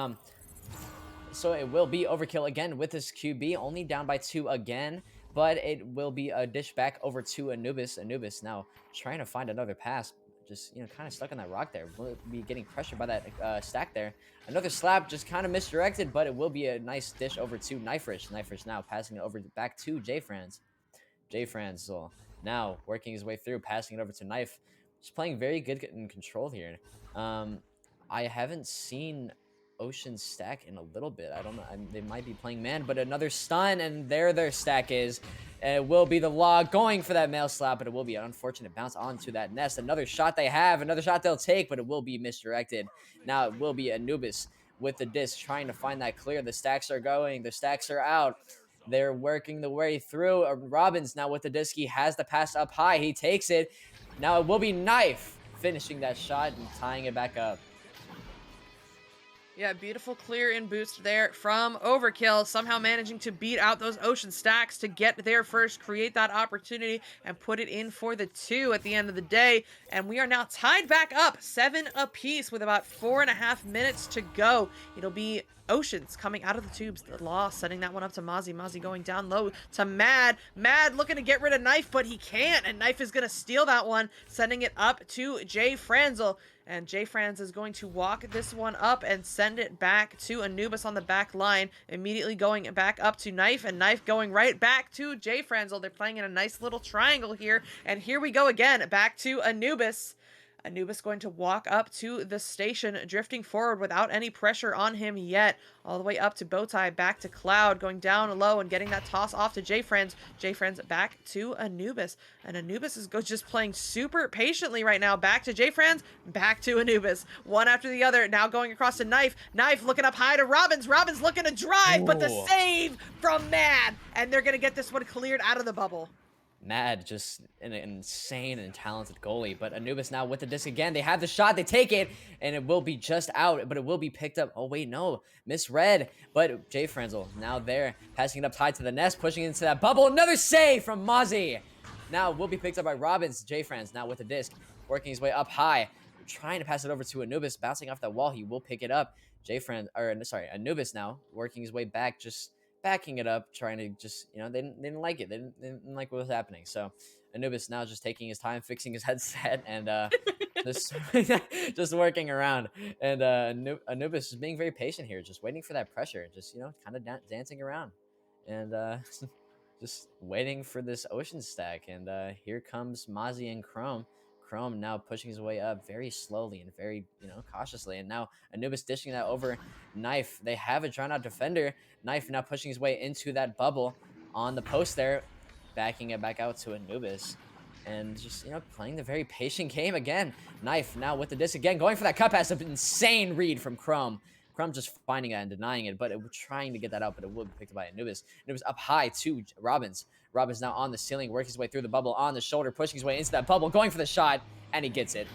So it will be Overkill again with this QB, only down by 2 again. But it will be a dish back over to Anubis. Anubis now trying to find another pass. Just, kind of stuck on that rock there. Will be getting pressured by that stack there. Another slap, just kind of misdirected, but it will be a nice dish over to Knife Ridge. Knife Ridge now passing it over back to J-Franz. J-Franz now working his way through, passing it over to Knife. Just playing very good in control here. I haven't seen Ocean stack in a little bit. I don't know. They might be playing man, but another stun, and there their stack is. And it will be the log going for that mail slap, but it will be an unfortunate bounce onto that nest. Another shot they have, another shot they'll take, but it will be misdirected. Now it will be Anubis with the disc trying to find that clear. The stacks are going, the stacks are out. They're working the way through. Robbins now with the disc. He has the pass up high. He takes it. Now it will be Knife finishing that shot and tying it back up. Yeah, beautiful clear in boost there from Overkill, somehow managing to beat out those Ocean stacks to get there first, create that opportunity, and put it in for the 2 at the end of the day. And we are now tied back up, 7 apiece with about 4.5 minutes to go. It'll be Oceans coming out of the tubes. The Law setting that one up to Mozzie. Mozzie going down low to Mad. Mad looking to get rid of Knife, but he can't. And Knife is going to steal that one, sending it up to Jay Franzel. And Jay Franz is going to walk this one up and send it back to Anubis on the back line. Immediately going back up to Knife, and Knife going right back to Jay Franzel. They're playing in a nice little triangle here. And here we go again, back to Anubis. Anubis going to walk up to the station, drifting forward without any pressure on him yet. All the way up to Bowtie, back to Cloud, going down low and getting that toss off to J-Friends. J-Friends back to Anubis. And Anubis is just playing super patiently right now. Back to J-Friends, back to Anubis. One after the other, now going across to Knife. Knife looking up high to Robbins. Robbins looking to drive, but the save from Mad. And they're going to get this one cleared out of the bubble. Mad, just an insane and talented goalie. But Anubis now with the disc again. They have the shot. They take it. And it will be just out. But it will be picked up. Oh, wait, no. Misread. But Jay Franzel now there. Passing it up tied to the nest. Pushing into that bubble. Another save from Mozzie. Now will be picked up by Robbins. Jay Franz now with the disc. Working his way up high. Trying to pass it over to Anubis. Bouncing off that wall. He will pick it up. Anubis now. Working his way back. Just backing it up, trying to just, they didn't like it. They didn't like what was happening. So Anubis now just taking his time, fixing his headset, and just just working around. And Anubis is being very patient here, just waiting for that pressure, just kind of dancing around, and just waiting for this ocean stack. And here comes Mozzie and Chrome. Chrome now pushing his way up very slowly and very, cautiously. And now Anubis dishing that over Knife. They have a drawn out defender. Knife now pushing his way into that bubble on the post there, backing it back out to Anubis. And just, playing the very patient game again. Knife now with the disc again, going for that cut pass. An insane read from Chrome. Chrome just finding it and denying it, but trying to get that out, but it will be picked up by Anubis. Anubis up high to Robbins. Robbins now on the ceiling, working his way through the bubble on the shoulder, pushing his way into that bubble, going for the shot, and he gets it.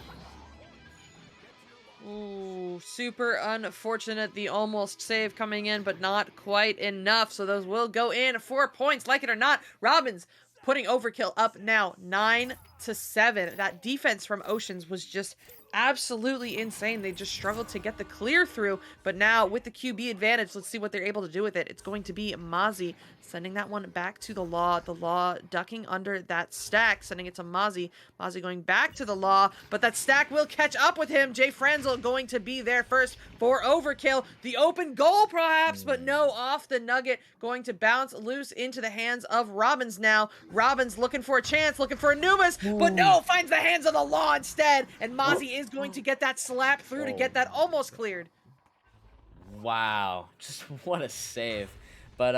Ooh, super unfortunate. The almost save coming in, but not quite enough. So those will go in 4 points, like it or not. Robbins putting Overkill up now 9-7. That defense from Oceans was just absolutely insane. They just struggled to get the clear through, but now with the QB advantage, let's see what they're able to do with it. It's going to be Mozzie sending that one back to the Law. The Law ducking under that stack, sending it to Mozzie. Mozzie going back to the Law, but that stack will catch up with him. Jay Franzel going to be there first for Overkill. The open goal perhaps, but no, off the nugget, going to bounce loose into the hands of Robbins now. Robbins looking for a chance, looking for Anubis, but no, finds the hands of the Law instead, and Mozzie is going to get that slap through to get that almost cleared. Wow, just what a save. But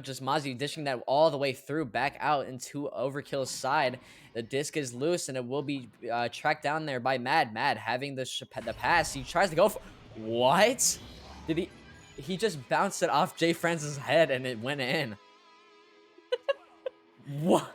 just Mozzie dishing that all the way through back out into Overkill's side. The disc is loose and it will be tracked down there by Mad. Mad having the pass. He tries to go for, what? Did he just bounced it off Jay Franz's head and it went in. What?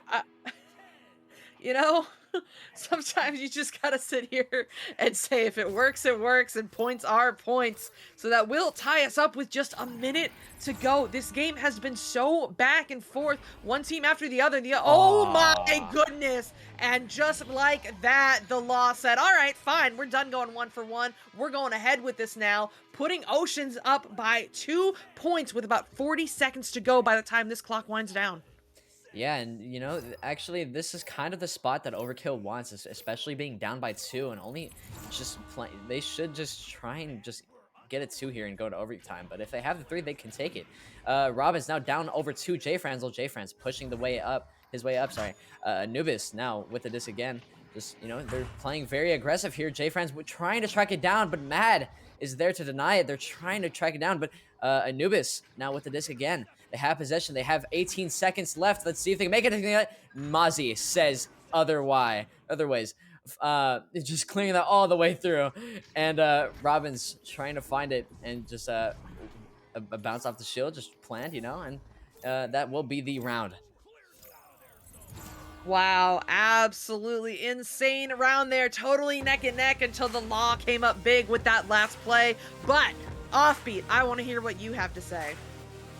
Sometimes you just gotta sit here and say if it works, it works, and points are points. So that will tie us up with just a minute to go. This game has been so back and forth, one team after the other. Oh my goodness. And just like that, the Law said, all right, fine, we're done going 1 for 1. We're going ahead with this now, putting Oceans up by 2 points with about 40 seconds to go by the time this clock winds down. Yeah, and actually, this is kind of the spot that Overkill wants, especially being down by 2 and only just playing. They should just try and just get a 2 here and go to overtime. But if they have the 3, they can take it. Robin's now down over to Jay Franzel. Jay Franz pushing his way up. Sorry. Anubis now with the disc again. Just, they're playing very aggressive here. J-Fran's trying to track it down, but Mad is there to deny it. They're trying to track it down, but Anubis now with the disc again. They have possession. They have 18 seconds left. Let's see if they can make it. Mozzie says otherwise. Just clearing that all the way through. And Robin's trying to find it and just a bounce off the shield, just planned, and that will be the round. Wow, absolutely insane round there. Totally neck and neck until the Law came up big with that last play. But Offbeat, I want to hear what you have to say.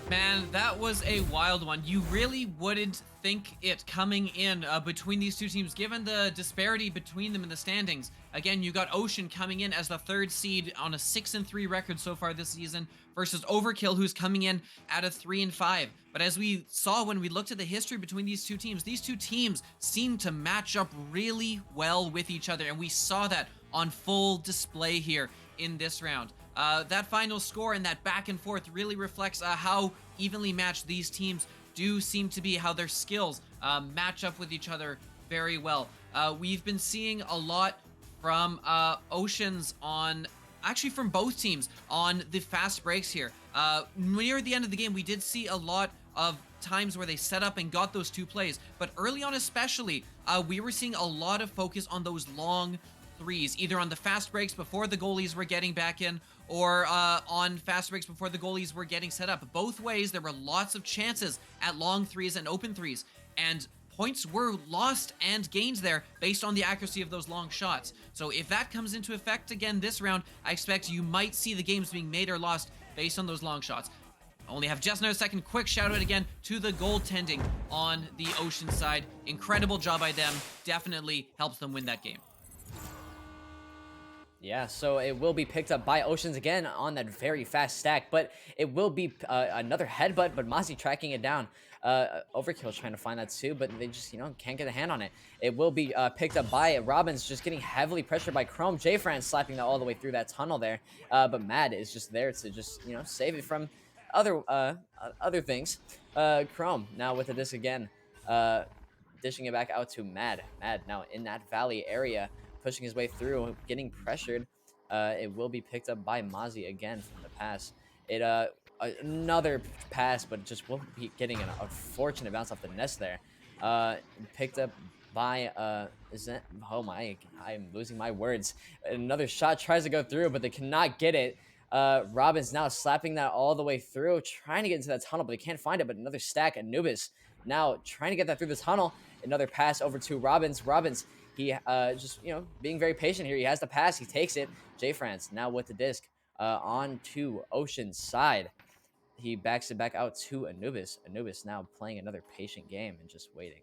Man, that was a wild one. You really wouldn't think it coming in between these two teams, given the disparity between them in the standings. Again, you got Ocean coming in as the 3rd seed on a 6-3 record so far this season versus Overkill, who's coming in at a 3-5. But as we saw when we looked at the history between these two teams seem to match up really well with each other, and we saw that on full display here in this round. That final score and that back and forth really reflects how evenly matched these teams do seem to be, how their skills match up with each other very well. We've been seeing a lot from Oceans actually from both teams on the fast breaks here. Near the end of the game, we did see a lot of times where they set up and got those 2 plays, but early on especially, we were seeing a lot of focus on those long threes, either on the fast breaks before the goalies were getting back in, or on fast breaks before the goalies were getting set up. Both ways, there were lots of chances at long threes and open threes, and points were lost and gained there based on the accuracy of those long shots. So if that comes into effect again this round, I expect you might see the games being made or lost based on those long shots. I only have just another second. Quick shout out again to the goaltending on the Ocean side. Incredible job by them. Definitely helps them win that game. Yeah, so it will be picked up by Oceans again on that very fast stack, but it will be another headbutt, but Mozzie tracking it down. Overkill trying to find that too, but they just, can't get a hand on it. It will be picked up by Robbins, just getting heavily pressured by Chrome. J-Fran slapping that all the way through that tunnel there, but Mad is just there to just, save it from other things. Chrome now with the disc again, dishing it back out to Mad. Mad now in that valley area, pushing his way through, getting pressured. It will be picked up by Mozzie again from the pass. Another pass, but just will be getting an unfortunate bounce off the nest there. Picked up by oh my, I'm losing my words. Another shot tries to go through, but they cannot get it. Robin's now slapping that all the way through, trying to get into that tunnel, but they can't find it. But another stack. Anubis now trying to get that through the tunnel. Another pass over to Robbins. He just, being very patient here. He has the pass. He takes it. J-France now with the disc on to Ocean's side. He backs it back out to Anubis. Anubis now playing another patient game and just waiting.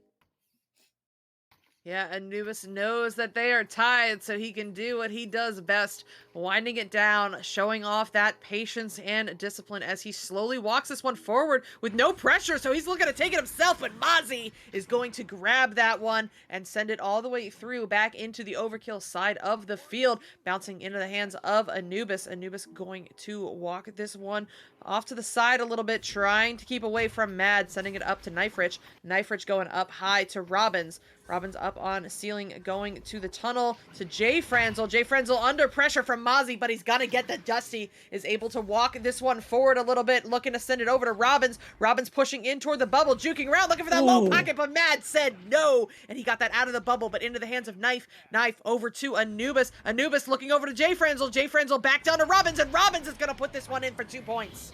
Yeah, Anubis knows that they are tied, so he can do what he does best, winding it down, showing off that patience and discipline as he slowly walks this one forward with no pressure, so he's looking to take it himself, but Mozzie is going to grab that one and send it all the way through back into the Overkill side of the field, bouncing into the hands of Anubis. Anubis going to walk this one off to the side a little bit, trying to keep away from Mad, sending it up to Knife Rich. Knife Rich going up high to Robbins. Robbins up on ceiling, going to the tunnel to Jay Franzel. Jay Franzel under pressure from Mozzie, but he's gonna get the Dusty. Is able to walk this one forward a little bit, looking to send it over to Robbins. Robbins pushing in toward the bubble, juking around, looking for that low pocket, but Mad said no, and he got that out of the bubble, but into the hands of Knife. Knife over to Anubis. Anubis looking over to Jay Franzel. Jay Franzel back down to Robbins, and Robbins is gonna put this one in for 2 points.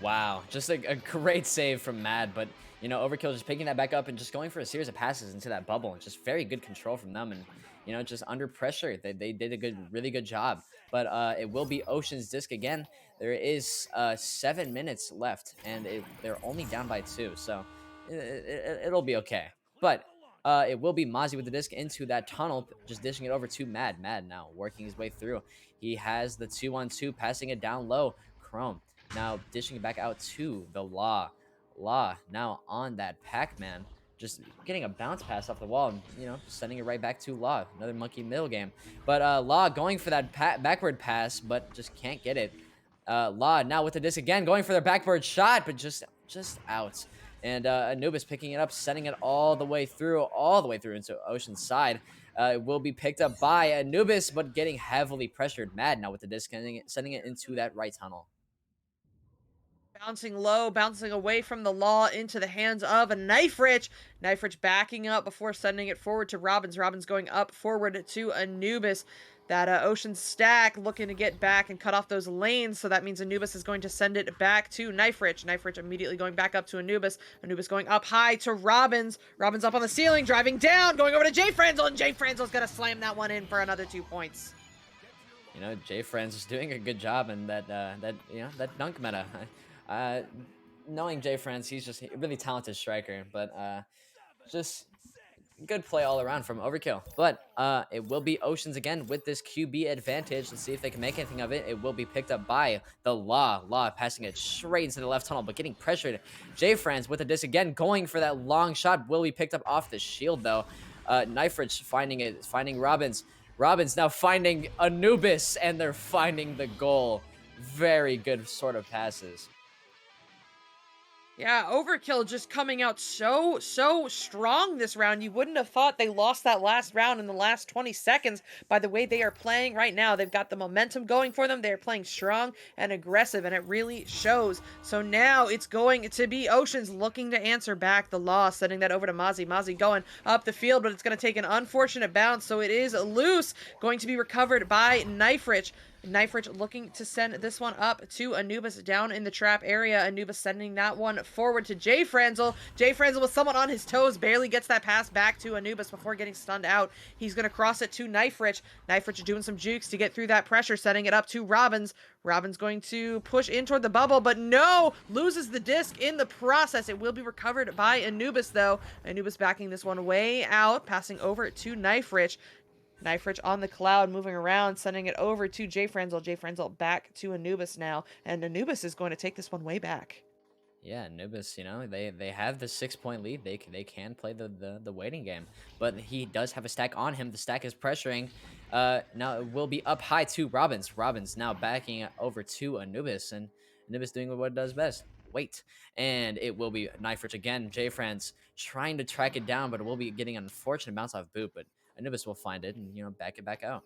Wow, just a great save from Mad, but Overkill just picking that back up and just going for a series of passes into that bubble, and just very good control from them, and just under pressure, they did a really good job. But it will be Ocean's disc again. There is 7 minutes left, and they're only down by 2, so it'll be okay. But it will be Mozzie with the disc into that tunnel, just dishing it over to Mad. Mad now working his way through. He has the 2-on-2, passing it down low. Chrome now dishing it back out to the Law. Law now on that Pac-Man, just getting a bounce pass off the wall and, sending it right back to Law. Another monkey middle game. But Law going for that backward pass, but just can't get it. Law now with the disc again, going for their backward shot, but just out. and Anubis picking it up, sending it all the way through into Ocean's side. It will be picked up by Anubis, but getting heavily pressured. Mad now with the disc, sending it into that right tunnel. Bouncing low, bouncing away from the law into the hands of a Knife Rich. Knife Rich backing up before sending it forward to Robbins. Robbins going up forward to Anubis. That Ocean stack looking to get back and cut off those lanes. So that means Anubis is going to send it back to Knife Rich. Knife Rich immediately going back up to Anubis. Anubis going up high to Robbins. Robbins up on the ceiling, driving down, going over to Jay Franzel. And Jay Franzel's going to slam that one in for another 2 points. Jay Franz is doing a good job in that dunk meta. Uh, Knowing Jay Franz, he's just a really talented striker, but just good play all around from Overkill. But it will be Oceans again with this QB advantage. Let's see if they can make anything of it. It will be picked up by the Law. Law passing it straight into the left tunnel, but getting pressured. Jay Franz with the disc again, going for that long shot. Will be picked up off the shield though. Knife Rich finding Robbins. Robbins now finding Anubis, and they're finding the goal. Very good sort of passes. Yeah, Overkill just coming out so strong this round. You wouldn't have thought they lost that last round in the last 20 seconds by the way they are playing right now. They've got the momentum going for them. They're playing strong and aggressive, and it really shows. So now it's going to be Oceans looking to answer back the loss, sending that over to Mozzie. Mozzie going up the field, but it's going to take an unfortunate bounce, so it is loose. Going to be recovered by Knife Rich. Knife Rich looking to send this one up to Anubis down in the trap area. Anubis sending that one forward to Jay Franzel. Jay Franzel with someone on his toes, barely gets that pass back to Anubis before getting stunned out. He's going to cross it to Knife Rich. Knife Rich doing some jukes to get through that pressure, setting it up to Robbins. Robbins going to push in toward the bubble, but no! Loses the disc in the process. It will be recovered by Anubis, though. Anubis backing this one way out, passing over to Knife Rich. Knife Rich on the cloud, moving around, sending it over to Jay Franzel. Jay Franzel back to Anubis now, and Anubis is going to take this one way back. Yeah, Anubis, they have the 6 point lead. They can play the waiting game, but he does have a stack on him. The stack is pressuring. Now it will be up high to Robbins. Robbins now backing over to Anubis, and Anubis doing what it does best. Wait, and it will be Knife Rich again. Jay Franz trying to track it down, but it will be getting an unfortunate bounce off boot, but Anubis will find it and back it back out.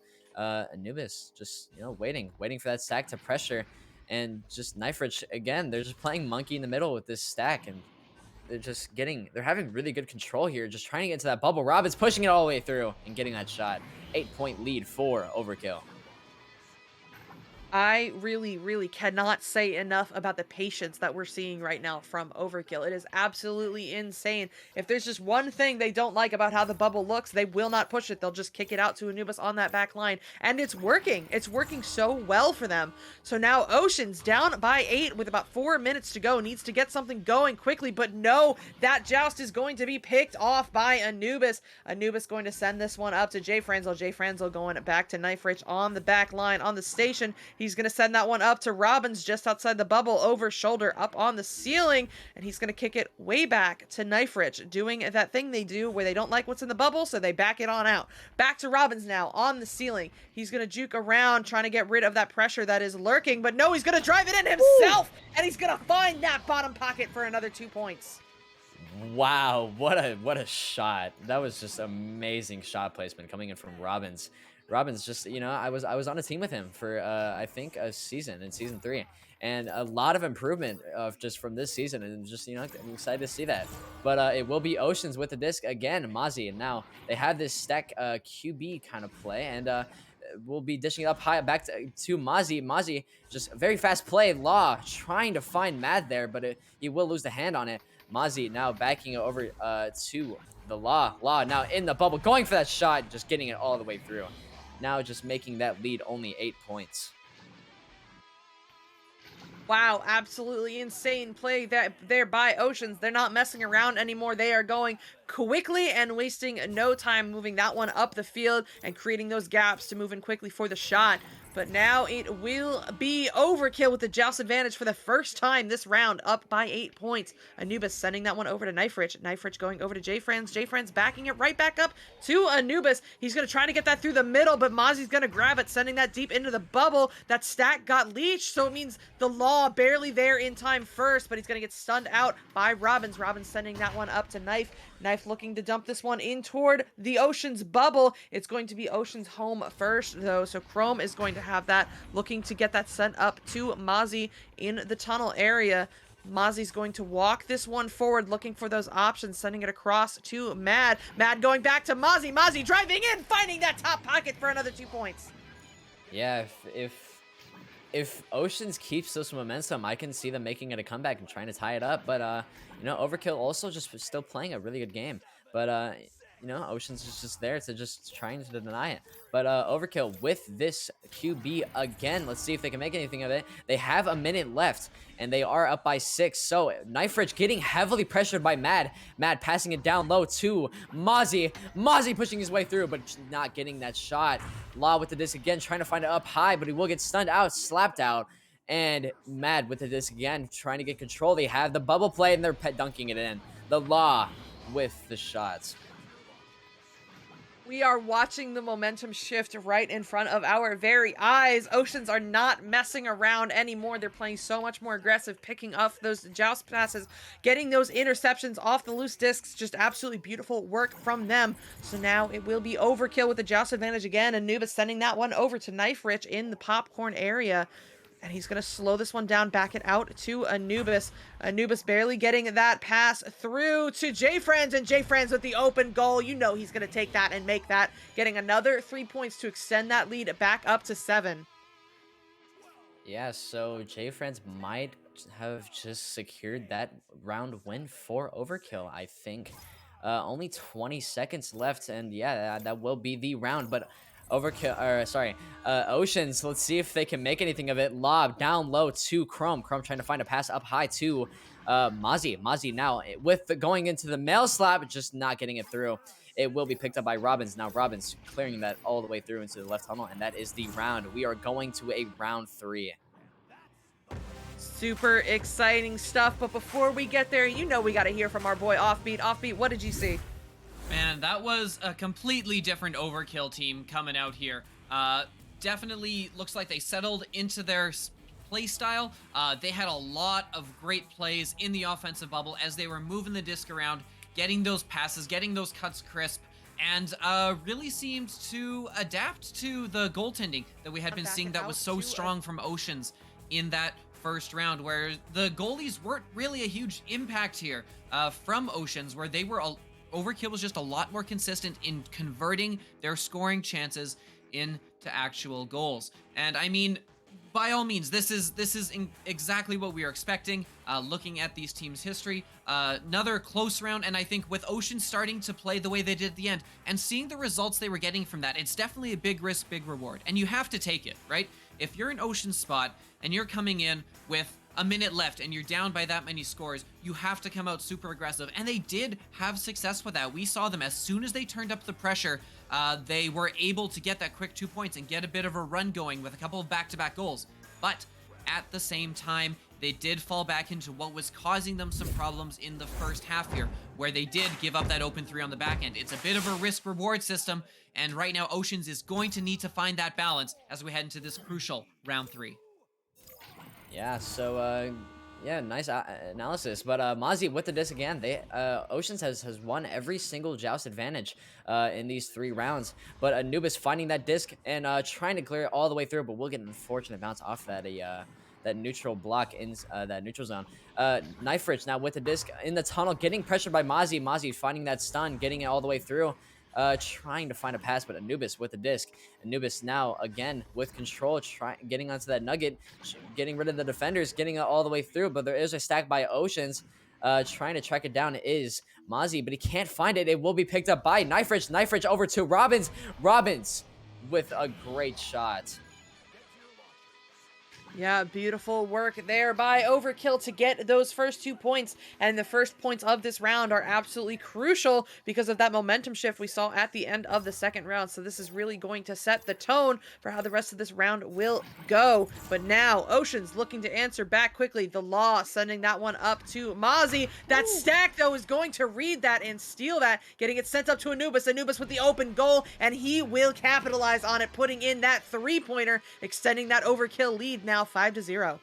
Anubis just waiting for that stack to pressure, and just Knife Rich again. They're just playing monkey in the middle with this stack, and they're having really good control here, just trying to get into that bubble. Robbins pushing it all the way through and getting that shot. 8 point lead for Overkill. I really cannot say enough about the patience that we're seeing right now from Overkill. It is absolutely insane. If there's just one thing they don't like about how the bubble looks, they will not push it. They'll just kick it out to Anubis on that back line. And it's working. It's working so well for them. So now Ocean's down by 8 with about 4 minutes to go. Needs to get something going quickly, but no, that joust is going to be picked off by Anubis. Anubis going to send this one up to Jay Franzel. Jay Franzel going back to Knife Rich on the back line on the station. He's going to send that one up to Robbins just outside the bubble, over shoulder, up on the ceiling, and he's going to kick it way back to Knife Rich, doing that thing they do where they don't like what's in the bubble, so they back it on out. Back to Robbins now on the ceiling. He's going to juke around, trying to get rid of that pressure that is lurking, but no, he's going to drive it in himself, and he's going to find that bottom pocket for another 2 points. Wow, what a shot. That was just amazing shot placement coming in from Robbins. Robbins just, I was on a team with him for I think a season in season 3, and a lot of improvement of just from this season, and just I'm excited to see that. But it will be Oceans with the disc again, Mozzie, and now they have this stack QB kind of play, and we'll be dishing it up high back to Mozzie. Mozzie just very fast play. Law trying to find Mad there, but he will lose the hand on it. Mozzie now backing it over to the Law. Law now in the bubble, going for that shot, just getting it all the way through. Now just making that lead only 8 points. Wow, absolutely insane play there by Oceans. They're not messing around anymore. They are going quickly and wasting no time moving that one up the field and creating those gaps to move in quickly for the shot. But now it will be overkill with the Joust advantage for the first time this round, up by 8 points. Anubis sending that one over to Knife Rich. Knife Rich going over to JFrans. JFrans backing it right back up to Anubis. He's going to try to get that through the middle, but Mozzie's going to grab it, sending that deep into the bubble. That stack got leeched, so it means the Law barely there in time first, but he's going to get stunned out by Robbins. Robbins sending that one up to Knife. Knife looking to dump this one in toward the Ocean's bubble. It's going to be Ocean's home first, though, so Chrome is going to have that, looking to get that sent up to Mozzie in the tunnel area. Mozzie's going to walk this one forward, looking for those options, sending it across to Mad. Mad going back to Mozzie. Mozzie driving in, finding that top pocket for another 2 points. Yeah, if Oceans keeps this momentum, I can see them making it a comeback and trying to tie it up. But you know, Overkill also just still playing a really good game. But you know, Oceans is just there to just trying to deny it. But Overkill with this QB again. Let's see if they can make anything of it. They have a minute left, and they are up by 6. So Knife Rich getting heavily pressured by Mad. Mad passing it down low to Mozzie. Mozzie pushing his way through, but not getting that shot. Law with the disc again, trying to find it up high, but he will get stunned out, slapped out. And Mad with the disc again, trying to get control. They have the bubble play, and they're pet dunking it in. The Law with the shots. We are watching the momentum shift right in front of our very eyes. Oceans are not messing around anymore. They're playing so much more aggressive, picking up those Joust passes, getting those interceptions off the loose discs. Just absolutely beautiful work from them. So now it will be Overkill with the Joust advantage again. Anubis sending that one over to Knife Rich in the popcorn area. And he's going to slow this one down, back it out to Anubis. Anubis barely getting that pass through to JFrans, and JFrans with the open goal. You know he's going to take that and make that, getting another 3 points to extend that lead back up to 7. Yeah, so JFrans might have just secured that round win for Overkill, I think. Only 20 seconds left, and yeah, that will be the round. But Overkill, or sorry, Oceans, let's see if they can make anything of it. Lob down low to Chrome. Chrome trying to find a pass up high to Mozzie. Mozzie now with the going into the mail slap, just not getting it through. It will be picked up by Robbins. Now Robbins clearing that all the way through into the left tunnel, and that is the round. We are going to a round 3. Super exciting stuff, but before we get there, you know we got to hear from our boy Offbeat. Offbeat, what did you see? Man, that was a completely different Overkill team coming out here. Definitely looks like they settled into their play style. They had a lot of great plays in the offensive bubble as they were moving the disc around, getting those passes, getting those cuts crisp, and really seemed to adapt to the goaltending that we had been seeing that was so strong from Oceans in that first round, where the goalies weren't really a huge impact here from Oceans, where they were Overkill was just a lot more consistent in converting their scoring chances into actual goals. And I mean, by all means, this is exactly what we are expecting. Looking at these teams' history, another close round, and I think with Ocean starting to play the way they did at the end and seeing the results they were getting from that, it's definitely a big risk, big reward, and you have to take it, right? If you're in Ocean spot and you're coming in with a minute left and you're down by that many scores, you have to come out super aggressive, and they did have success with that. We saw them as soon as they turned up the pressure, they were able to get that quick 2 points and get a bit of a run going with a couple of back-to-back goals. But at the same time, they did fall back into what was causing them some problems in the first half here, where they did give up that open 3 on the back end. It's a bit of a risk-reward system, and right now Oceans is going to need to find that balance as we head into this crucial round 3. Yeah, so yeah, nice analysis. But Mozzie with the disc again. They Oceans has won every single Joust advantage in these 3 rounds. But Anubis finding that disc and trying to clear it all the way through, but we'll get an unfortunate bounce off that that neutral block in that neutral zone. Knife Rich now with the disc in the tunnel, getting pressured by Mozzie. Mozzie finding that stun, getting it all the way through. Trying to find a pass, but Anubis with the disc. Anubis now again with control, getting onto that nugget, getting rid of the defenders, getting it all the way through. But there is a stack by Oceans. Trying to track it down is Mozzie, but he can't find it. It will be picked up by Knife Rich. Knife Rich over to Robbins. Robbins with a great shot. Yeah, beautiful work there by Overkill to get those first 2 points. And the first points of this round are absolutely crucial because of that momentum shift we saw at the end of the second round. So this is really going to set the tone for how the rest of this round will go. But now Ocean's looking to answer back quickly. The Law sending that one up to Mozzie. That Ooh. stack, though, is going to read that and steal that, getting it sent up to Anubis. Anubis with the open goal, and he will capitalize on it, putting in that 3-pointer, extending that Overkill lead now 5-0.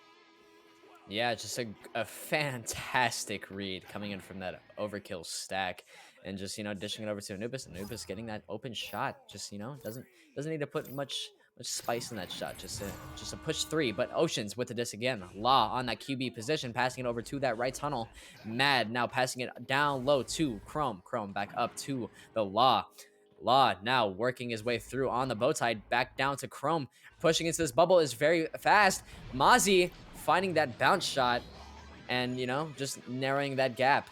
Yeah, just a fantastic read coming in from that overkill stack, and just dishing it over to Anubis. Anubis getting that open shot. Just doesn't need to put much spice in that shot. Just a push three. But Oceans with the disc again. Law on that QB position, passing it over to that right tunnel. Mad now passing it down low to Chrome. Chrome back up to the Law. Law now working his way through on the bow tie, back down to Chrome. Pushing into this bubble is very fast. Mozzie finding that bounce shot and, just narrowing that gap.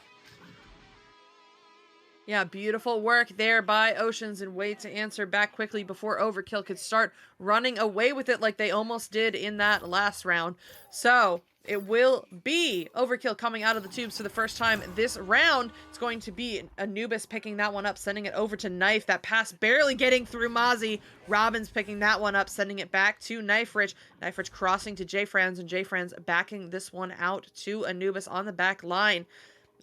Yeah, beautiful work there by Oceans, and way to answer back quickly before Overkill could start running away with it like they almost did in that last round. So it will be Overkill coming out of the tubes for the first time this round. It's going to be Anubis picking that one up, sending it over to Knife. That pass barely getting through Mozzie. Robbins picking that one up, sending it back to Knife Rich. Knife Rich crossing to J-Franz, and J-Franz backing this one out to Anubis on the back line.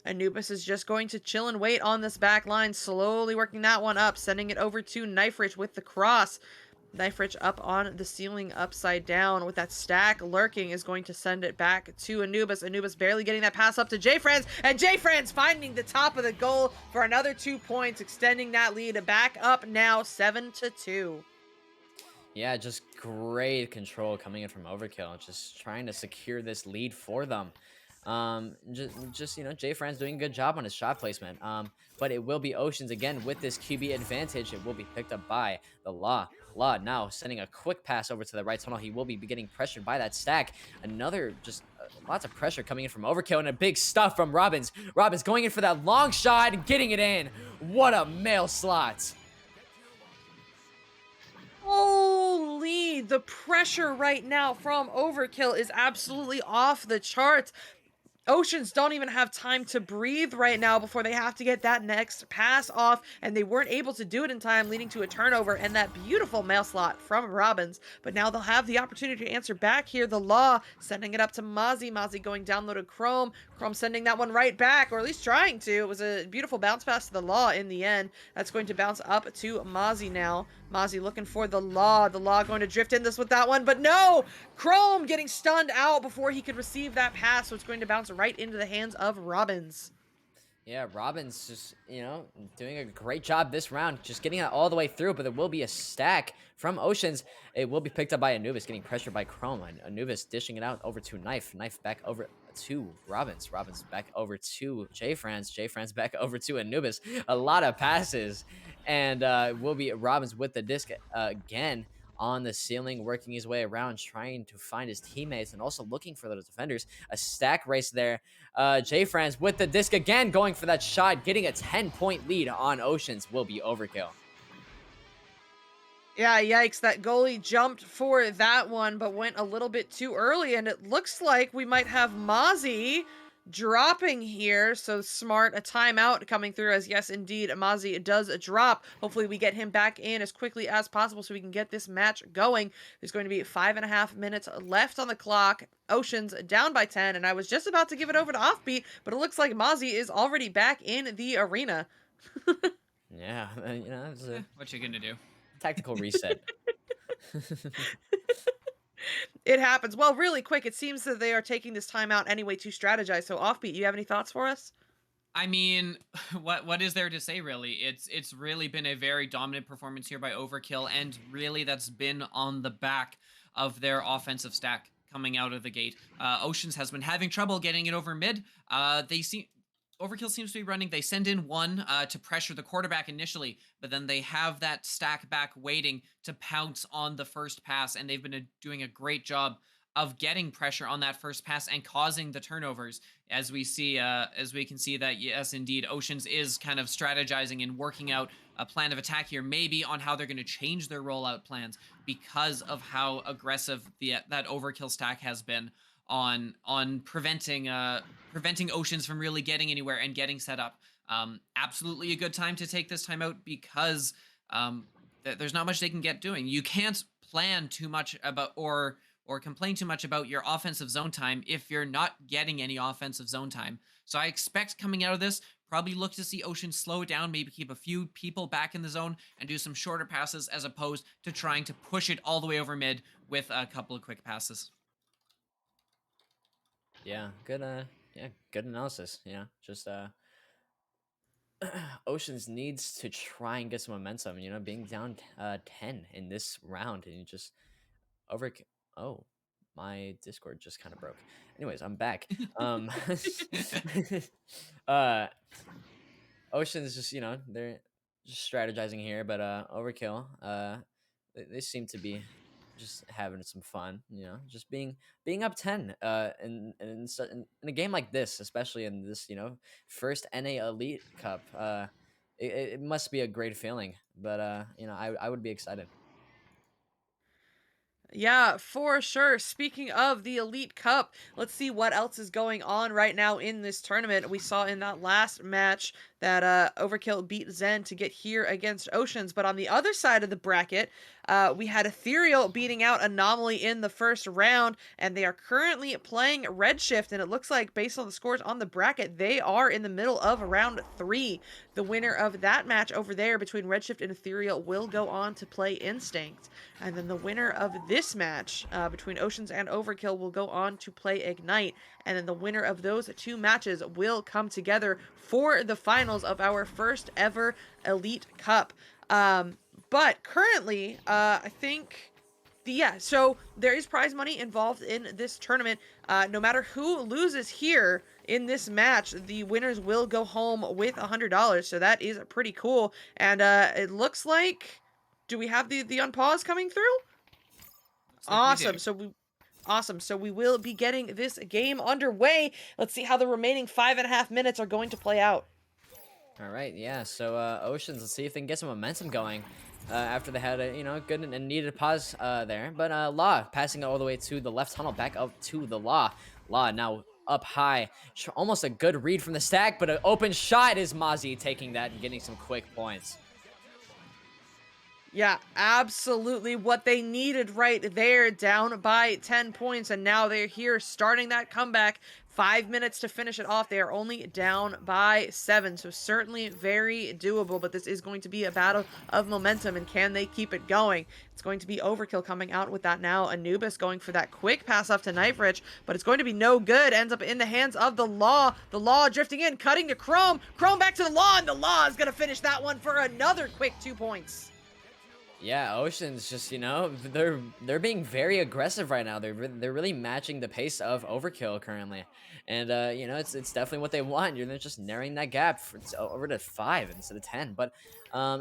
Anubis is just going to chill and wait on this back line, slowly working that one up, sending it over to Knife Rich with the cross. Knife Rich up on the ceiling upside down with that stack lurking is going to send it back to Anubis. Anubis barely getting that pass up to J-Franz, and J-Franz finding the top of the goal for another 2 points, extending that lead back up now 7-2. Yeah, just great control coming in from Overkill, just trying to secure this lead for them. Jay Fran's doing a good job on his shot placement. But it will be Oceans again with this QB advantage. It will be picked up by the Law. Law now sending a quick pass over to the right tunnel. He will be getting pressured by that stack. Another lots of pressure coming in from Overkill, and a big stuff from Robbins. Robbins going in for that long shot and getting it in. What a mail slot. Holy, the pressure right now from Overkill is absolutely off the charts. Oceans don't even have time to breathe right now before they have to get that next pass off, and they weren't able to do it in time, leading to a turnover and that beautiful mail slot from Robbins. But now they'll have the opportunity to answer back here. The Law sending it up to Mozzie. Mozzie going down low to Chrome. Chrome sending that one right back, or at least trying to. It was a beautiful bounce pass to the Law in the end. That's going to bounce up to Mozzie now. Mozzie looking for the Law. The Law going to drift in this with that one, but no! Chrome getting stunned out before he could receive that pass, so it's going to bounce right into the hands of Robbins. Yeah, Robbins just, doing a great job this round, just getting it all the way through, but there will be a stack from Oceans. It will be picked up by Anubis, getting pressured by Chrome. And Anubis dishing it out over to Knife. Knife back over to Robbins. Robbins back over to J-Franz. J-Franz back over to Anubis. A lot of passes. And will be Robbins with the disc again on the ceiling, working his way around, trying to find his teammates and also looking for those defenders. A stack race there. J-Franz with the disc again, going for that shot, getting a 10-point lead on Oceans will be Overkill. Yeah, yikes. That goalie jumped for that one, but went a little bit too early, and it looks like we might have Mozzie dropping here. So smart, a timeout coming through, as yes, indeed, Mozzie does drop. Hopefully we get him back in as quickly as possible so we can get this match going. There's going to be 5.5 minutes left on the clock. Oceans down by 10, and I was just about to give it over to Offbeat, but it looks like Mozzie is already back in the arena. Yeah, it's a What you gonna do? tactical reset. It happens. Well, really quick, it seems that they are taking this time out anyway to strategize. So, Offbeat, you have any thoughts for us? I mean, what is there to say really? It's really been a very dominant performance here by Overkill, and really that's been on the back of their offensive stack coming out of the gate. Oceans has been having trouble getting it over mid. They seem Overkill seems to be running. They send in one to pressure the quarterback initially, but then they have that stack back waiting to pounce on the first pass, and they've been doing a great job of getting pressure on that first pass and causing the turnovers. As we can see that yes, indeed, Oceans is kind of strategizing and working out a plan of attack here, maybe on how they're going to change their rollout plans because of how aggressive that overkill stack has been on preventing Oceans from really getting anywhere and getting set up. Absolutely a good time to take this time out because there's not much they can get doing. You can't plan too much about or complain too much about your offensive zone time if you're not getting any offensive zone time. So I expect coming out of this, probably look to see Ocean slow it down, maybe keep a few people back in the zone and do some shorter passes as opposed to trying to push it all the way over mid with a couple of quick passes. Yeah, good. Yeah, good analysis. Just Oceans needs to try and get some momentum. Being down 10 in this round, and you just over. Oh, my Discord just kind of broke. Anyways, I'm back. uh, Oceans just they're just strategizing here, but Overkill they seem to be just having some fun, just being up 10 in a game like this, especially in this first NA Elite Cup. It must be a great feeling, but I would be excited. Yeah, for sure. Speaking of the Elite Cup, let's see what else is going on right now in this tournament. We saw in that last match that Overkill beat Zen to get here against Oceans, but on the other side of the bracket, we had Ethereal beating out Anomaly in the first round, and they are currently playing Redshift, and it looks like based on the scores on the bracket, they are in the middle of round 3. The winner of that match over there between Redshift and Ethereal will go on to play Instinct. And then the winner of this match between Oceans and Overkill will go on to play Ignite. And then the winner of those 2 matches will come together for the finals of our first ever Elite Cup. But currently, I think yeah, so there is prize money involved in this tournament. No matter who loses here in this match, the winners will go home with $100. So that is pretty cool. And it looks like, do we have the unpause coming through? Looks like we do. Awesome. Awesome. So we will be getting this game underway. Let's see how the remaining 5.5 minutes are going to play out. All right, yeah. So Oceans, let's see if they can get some momentum going after they had a good and needed pause there. But Law passing it all the way to the left tunnel, back up to the Law. Law now up high, almost a good read from the stack, but an open shot is Mozzie taking that and getting some quick points. Yeah, absolutely what they needed right there, down by 10 points, and now they're here starting that comeback. 5 minutes to finish it off. They are only down by 7, so certainly very doable, but this is going to be a battle of momentum, and can they keep it going? It's going to be Overkill coming out with that now. Anubis going for that quick pass up to Knife Rich, but it's going to be no good. Ends up in the hands of the Law. The Law drifting in, cutting to Chrome. Chrome back to the Law, and the Law is going to finish that one for another quick 2 points. Yeah, Ocean's just they're being very aggressive right now. They're really matching the pace of Overkill currently, and it's definitely what they want. They're just narrowing that gap over to 5 instead of 10. But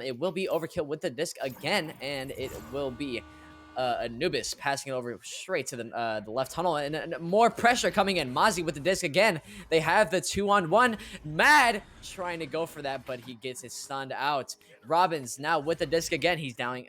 it will be Overkill with the disc again, and it will be Anubis passing it over straight to the left tunnel, and more pressure coming in. Mozzie with the disc again. They have the 2-on-1. Mad trying to go for that, but he gets it stunned out. Robbins now with the disc again. He's down,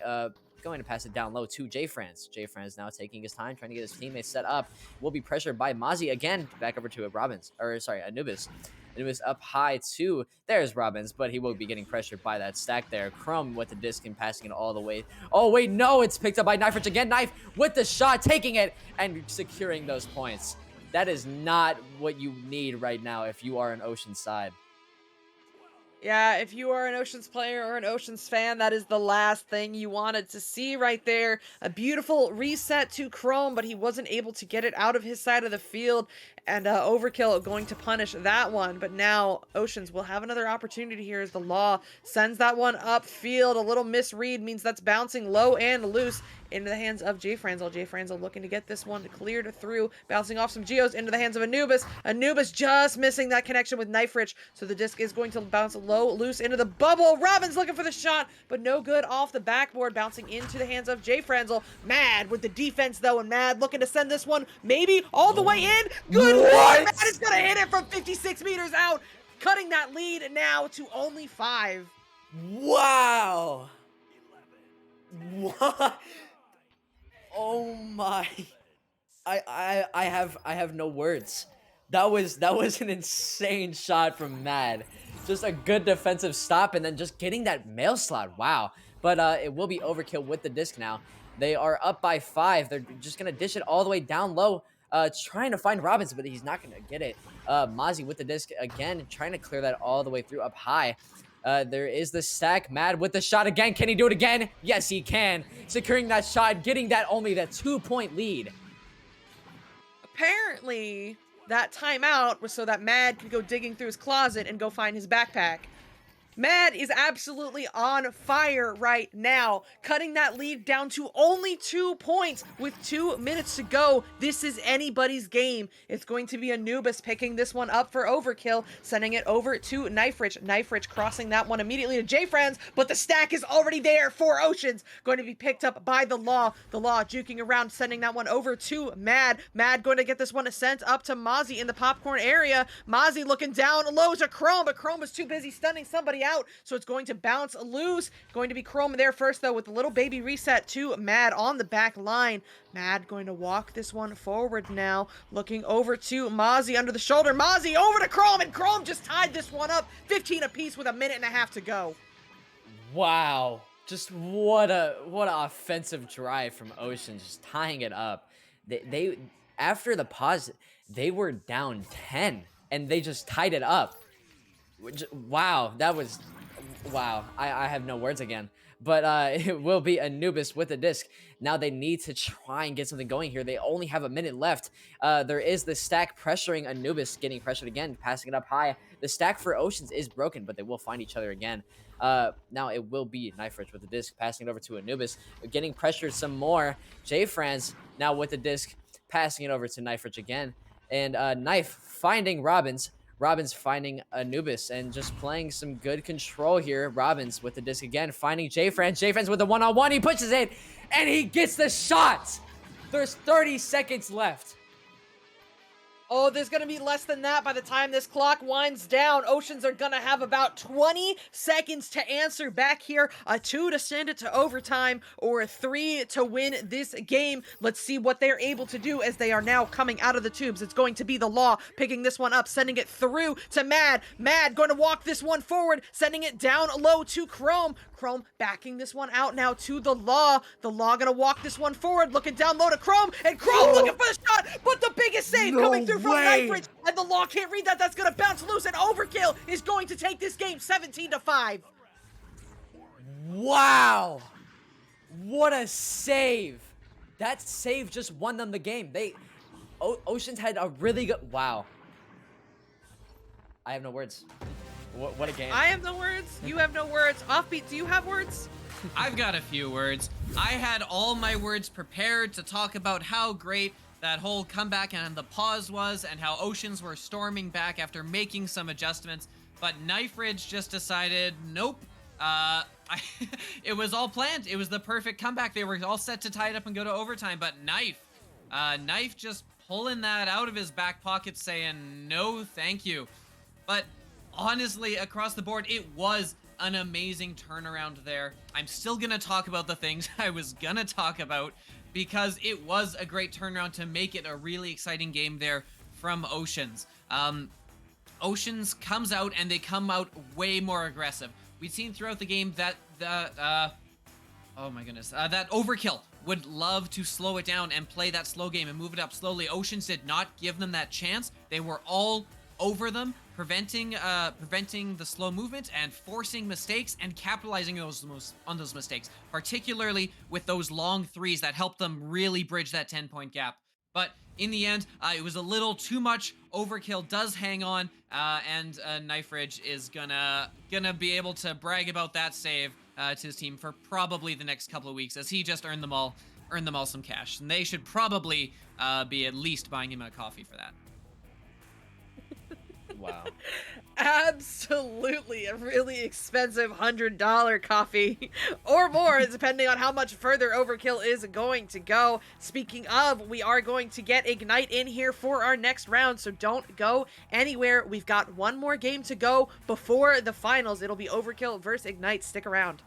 going to pass it down low to J-Franz. J-Franz now taking his time, trying to get his teammates set up. Will be pressured by Mozzie again. Back over to Anubis. Anubis up high too. There's Robbins, but he will be getting pressured by that stack there. Crumb with the disc and passing it all the way. Oh, wait, no, it's picked up by Knife Rich again. Knife with the shot, taking it and securing those points. That is not what you need right now if you are an Ocean side. Yeah, if you are an Oceans player or an Oceans fan, that is the last thing you wanted to see right there. A beautiful reset to Chrome, but he wasn't able to get it out of his side of the field, and Overkill going to punish that one. But now Oceans will have another opportunity here as the Law sends that one upfield. A little misread means that's bouncing low and loose into the hands of J Franzel. J Franzel looking to get this one cleared through, bouncing off some geos into the hands of Anubis. Anubis just missing that connection with Knife Rich, so the disc is going to bounce low low, loose into the bubble. Robin's looking for the shot, but no good off the backboard, bouncing into the hands of Jay Frenzel. Mad with the defense, though, and Mad looking to send this one maybe all the way in. Good one! Mad is going to hit it from 56 meters out, cutting that lead now to only 5. Wow. What? Oh my. I have no words. That was an insane shot from Mad. Just a good defensive stop and then just getting that mail slot. Wow. But it will be overkill with the disc now. They are up by 5. They're just gonna dish it all the way down low. Trying to find Robbins, but he's not gonna get it. Mozzie with the disc again, trying to clear that all the way through up high. There is the stack. Mad with the shot again. Can he do it again? Yes, he can. Securing that shot, getting that only that 2-point lead. Apparently, that timeout was so that Mad could go digging through his closet and go find his backpack. Mad is absolutely on fire right now, cutting that lead down to only 2 points with 2 minutes to go. This is anybody's game. It's going to be Anubis picking this one up for overkill, sending it over to Knife Rich. Knife Rich crossing that one immediately to J-Friends, but the stack is already there for Oceans, going to be picked up by the Law. The Law juking around, sending that one over to Mad. Mad going to get this one sent up to Mozzie in the popcorn area. Mozzie looking down low to Chrome, but Chrome was too busy stunning somebody out, so it's going to bounce loose. Going to be Chrome there first, though, with the little baby reset to Mad on the back line. Mad going to walk this one forward now, looking over to Mozzie under the shoulder. Mozzie over to Chrome, and Chrome just tied this one up. 15 apiece with 1.5 minutes to go. Wow. Just what a offensive drive from Ocean, just tying it up. They after the pause, they were down 10, and they just tied it up. Wow, that was... Wow, I have no words again. But it will be Anubis with the disc. Now they need to try and get something going here. They only have 1 minute left. There is the stack pressuring Anubis, getting pressured again, passing it up high. The stack for Oceans is broken, but they will find each other again. Now it will be Knife Rich with the disc, passing it over to Anubis, getting pressured some more. J-Franz now with the disc, passing it over to Knife Rich again. And Knife finding Robbins. Robbins finding Anubis and just playing some good control here. Robbins with the disc again, finding J-Franz. J-Franz with the one-on-one. He pushes it, and he gets the shot. There's 30 seconds left. Oh, there's going to be less than that by the time this clock winds down. Oceans are going to have about 20 seconds to answer back here. A 2 to send it to overtime, or a 3 to win this game. Let's see what they're able to do as they are now coming out of the tubes. It's going to be the Law picking this one up, sending it through to Mad. Mad going to walk this one forward, sending it down low to Chrome. Chrome backing this one out now to the Law. The Law gonna walk this one forward, looking down low to Chrome, and Chrome looking for the shot, but the biggest save coming through from Knife Rich, and the Law can't read that. That's gonna bounce loose, and Overkill is going to take this game 17-5. Wow. What a save. That save just won them the game. Oceans had a really good... Wow. I have no words. What a game. I have no words. You have no words. Offbeat, do you have words? I've got a few words. I had all my words prepared to talk about how great that whole comeback and the pause was, and how Oceans were storming back after making some adjustments. But Knife Ridge just decided, nope. It was all planned. It was the perfect comeback. They were all set to tie it up and go to overtime. But Knife just pulling that out of his back pocket, saying, no, thank you. But honestly, across the board, it was an amazing turnaround there. I'm still gonna talk about the things I was gonna talk about, because it was a great turnaround to make it a really exciting game there from Oceans. Oceans comes out, and they come out way more aggressive. We'd seen throughout the game that oh my goodness, that Overkill would love to slow it down and play that slow game and move it up slowly. Oceans did not give them that chance. They were all over them, preventing the slow movement and forcing mistakes and capitalizing on those mistakes, particularly with those long threes that helped them really bridge that 10-point gap. But in the end, it was a little too much. Overkill does hang on, and Knife Ridge is gonna be able to brag about that save to his team for probably the next couple of weeks, as he just earned them all some cash, and they should probably be at least buying him a coffee for that. Wow. Absolutely, a really expensive $100 coffee or more, depending on how much further Overkill is going to go. Speaking of, we are going to get Ignite in here for our next round, so don't go anywhere. We've got one more game to go before the finals. It'll be Overkill versus Ignite. Stick around.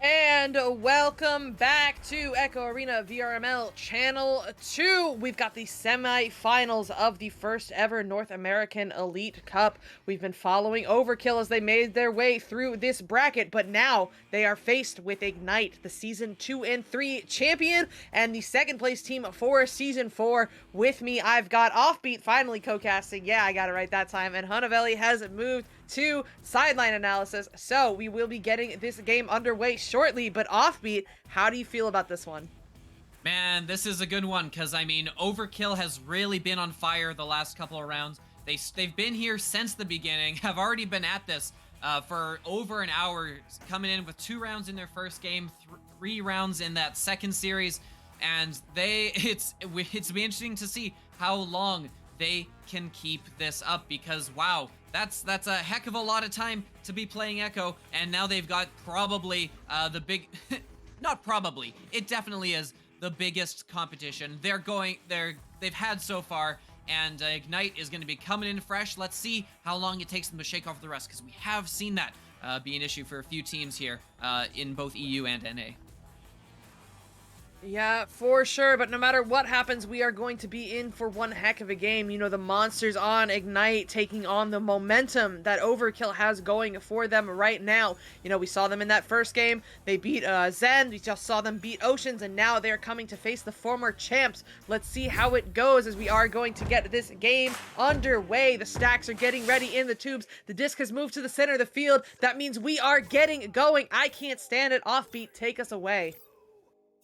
And welcome back to Echo Arena VRML Channel 2. We've got the semi-finals of the first ever North American Elite Cup. We've been following Overkill as they made their way through this bracket, but now they are faced with Ignite, the Season 2 and 3 champion, and the second place team for Season 4. With me, I've got Offbeat finally co-casting. Yeah, I got it right that time. And Hunavelli has moved to sideline analysis. So we will be getting this game underway shortly. But Offbeat, how do you feel about this one? Man, this is a good one because, I mean, Overkill has really been on fire the last couple of rounds. They've been here since the beginning, have already been at this for over an hour, coming in with 2 rounds in their first game, 3 rounds in that second series, and it's be interesting to see how long they can keep this up because, wow, that's a heck of a lot of time to be playing Echo, and now they've got probably the big, not probably, it definitely is the biggest competition they've had so far, and Ignite is going to be coming in fresh. Let's see how long it takes them to shake off the rest, because we have seen that be an issue for a few teams here in both EU and NA. Yeah, for sure, but no matter what happens, we are going to be in for one heck of a game. You know, the monsters on Ignite taking on the momentum that Overkill has going for them right now. You know, we saw them in that first game. They beat Zen. We just saw them beat Oceans, and now they're coming to face the former champs. Let's see how it goes as we are going to get this game underway. The stacks are getting ready in the tubes. The disc has moved to the center of the field. That means we are getting going. I can't stand it. Offbeat, take us away.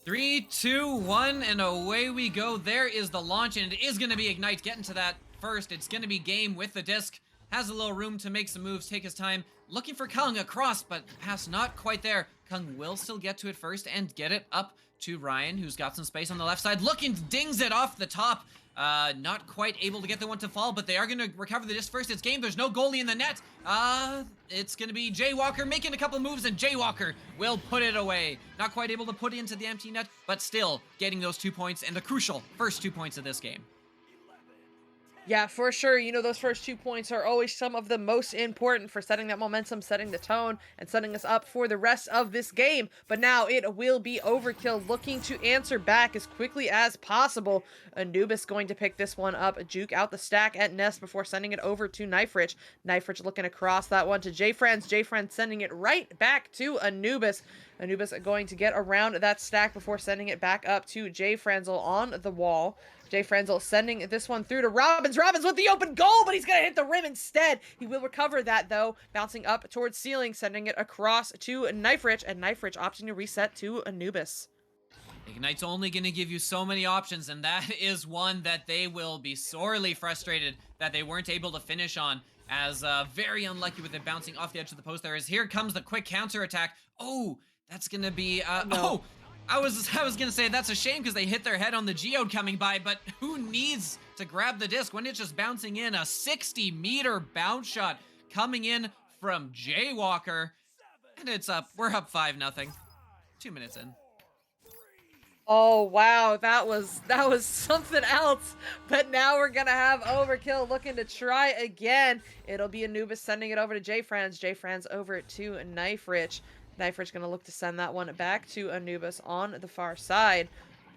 3, 2, 1, and away we go. There is the launch, and it is going to be Ignite getting to that first. It's going to be Game with the disc. Has a little room to make some moves, take his time. Looking for Kung across, but the pass not quite there. Kung will still get to it first and get it up to Ryan, who's got some space on the left side. Looking, dings it off the top. Not quite able to get the one to fall, but they are going to recover the disc first. It's Game. There's no goalie in the net. It's going to be Jaywalker making a couple moves, and Jaywalker will put it away. Not quite able to put it into the empty net, but still getting those 2 points and the crucial first 2 points of this game. Yeah, for sure. You know, those first 2 points are always some of the most important for setting that momentum, setting the tone, and setting us up for the rest of this game. But now it will be Overkill looking to answer back as quickly as possible. Anubis going to pick this one up, juke out the stack at Nest before sending it over to Knifrich. Knifrich looking across that one to JFriends. JFriends sending it right back to Anubis. Anubis going to get around that stack before sending it back up to JFrenzel on the wall. Jay Frenzel sending this one through to Robbins. Robbins with the open goal, but he's going to hit the rim instead. He will recover that, though, bouncing up towards ceiling, sending it across to Knifrich, and Knifrich opting to reset to Anubis. Ignite's only going to give you so many options, and that is one that they will be sorely frustrated that they weren't able to finish on, as very unlucky with it bouncing off the edge of the post there. As here comes the quick counter attack. Oh, that's going to be... No. I was gonna say that's a shame because they hit their head on the geode coming by, but who needs to grab the disc when it's just bouncing in? A 60-meter bounce shot coming in from Jaywalker, and it's up. We're up 5-0. 2 minutes in. Oh wow, that was something else. But now we're gonna have Overkill looking to try again. It'll be Anubis sending it over to JFriends. JFriends over to Knifrich. Knifrich going to look to send that one back to Anubis on the far side.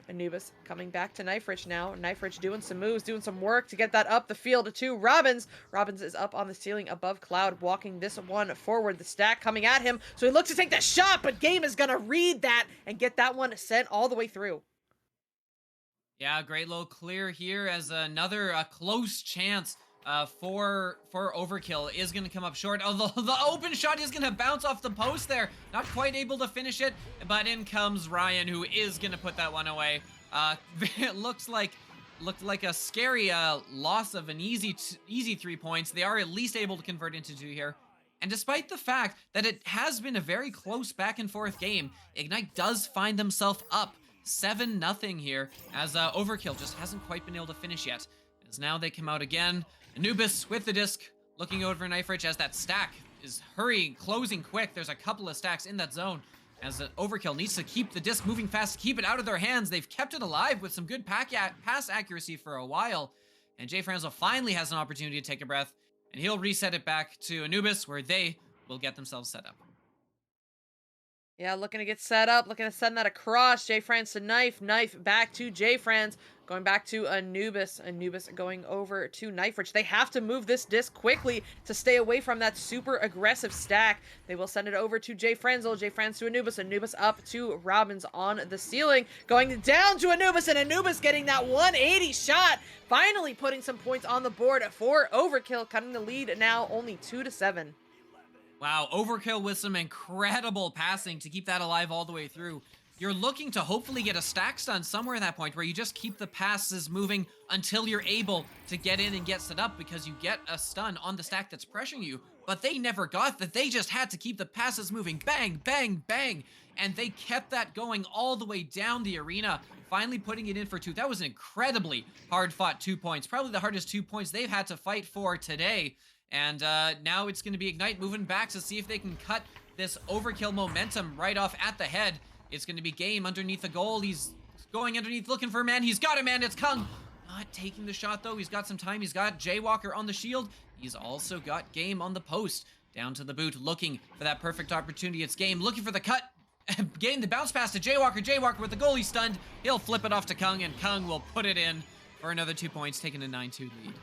Anubis coming back to Knifrich now. Knifrich doing some moves, doing some work to get that up the field to Robbins. Robbins is up on the ceiling above Cloud, walking this one forward. The stack coming at him, so he looks to take the shot, but Game is going to read that and get that one sent all the way through. Yeah, great low clear here as another close chance for Overkill is going to come up short. Although the open shot is going to bounce off the post there. Not quite able to finish it, but in comes Ryan, who is going to put that one away. It looked like a scary loss of an easy 3 points. They are at least able to convert into 2 here. And despite the fact that it has been a very close back and forth game, Ignite does find themselves up 7-0 here, as Overkill just hasn't quite been able to finish yet. As now they come out again. Anubis with the disc, looking over Knifrich as that stack is hurrying, closing quick. There's a couple of stacks in that zone as Overkill needs to keep the disc moving fast, keep it out of their hands. They've kept it alive with some good pass accuracy for a while. And Jay Franzel finally has an opportunity to take a breath, and he'll reset it back to Anubis, where they will get themselves set up. Yeah, looking to get set up, looking to send that across. J France to Knife, Knife back to J France, going back to Anubis, Anubis going over to Knife, which they have to move this disc quickly to stay away from that super aggressive stack. They will send it over to J Franzel, J France to Anubis, Anubis up to Robbins on the ceiling, going down to Anubis, and Anubis getting that 180 shot, finally putting some points on the board for Overkill, cutting the lead now only 2-7. Wow, Overkill with some incredible passing to keep that alive all the way through. You're looking to hopefully get a stack stun somewhere at that point where you just keep the passes moving until you're able to get in and get set up, because you get a stun on the stack that's pressuring you. But they never got that. They just had to keep the passes moving. Bang, bang, bang. And they kept that going all the way down the arena, finally putting it in for 2. That was an incredibly hard-fought 2 points. Probably the hardest 2 points they've had to fight for today. And now it's going to be Ignite moving back to see if they can cut this Overkill momentum right off at the head. It's going to be Game underneath the goal. He's going underneath looking for a man. He's got a man. It's Kung. Not taking the shot, though. He's got some time. He's got Jaywalker on the shield. He's also got Game on the post. Down to the boot, looking for that perfect opportunity. It's Game looking for the cut. Game the bounce pass to Jaywalker. Jaywalker with the goalie stunned. He'll flip it off to Kung, and Kung will put it in for another 2 points, taking a 9-2 lead.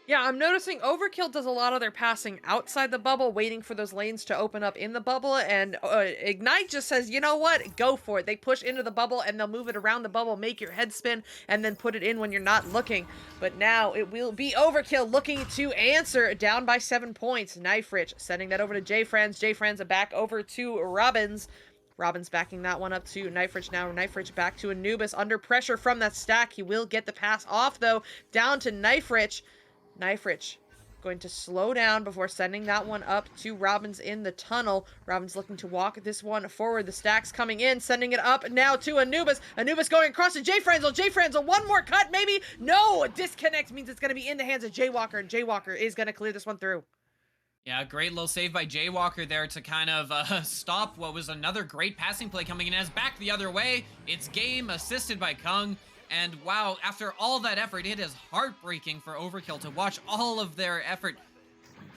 Yeah, I'm noticing Overkill does a lot of their passing outside the bubble, waiting for those lanes to open up in the bubble, and Ignite just says, you know what, go for it. They push into the bubble, and they'll move it around the bubble, make your head spin, and then put it in when you're not looking. But now it will be Overkill looking to answer, down by 7 points. Knife Rich sending that over to J Franz. J Franz back over to Robbins. Robbins backing that one up to Knife Rich now. Knife Rich back to Anubis, under pressure from that stack. He will get the pass off, though, down to Knife Rich. Knife Rich going to slow down before sending that one up to Robbins in the tunnel. Robbins looking to walk this one forward. The stacks coming in, sending it up now to Anubis. Anubis going across to J Franzel. J Franzel, one more cut, maybe? No, a disconnect means it's going to be in the hands of Jaywalker, and Jaywalker is going to clear this one through. Yeah, great little save by Jaywalker there to kind of stop what was another great passing play coming in. As back the other way, it's Game assisted by Kung. And wow, after all that effort, it is heartbreaking for Overkill to watch all of their effort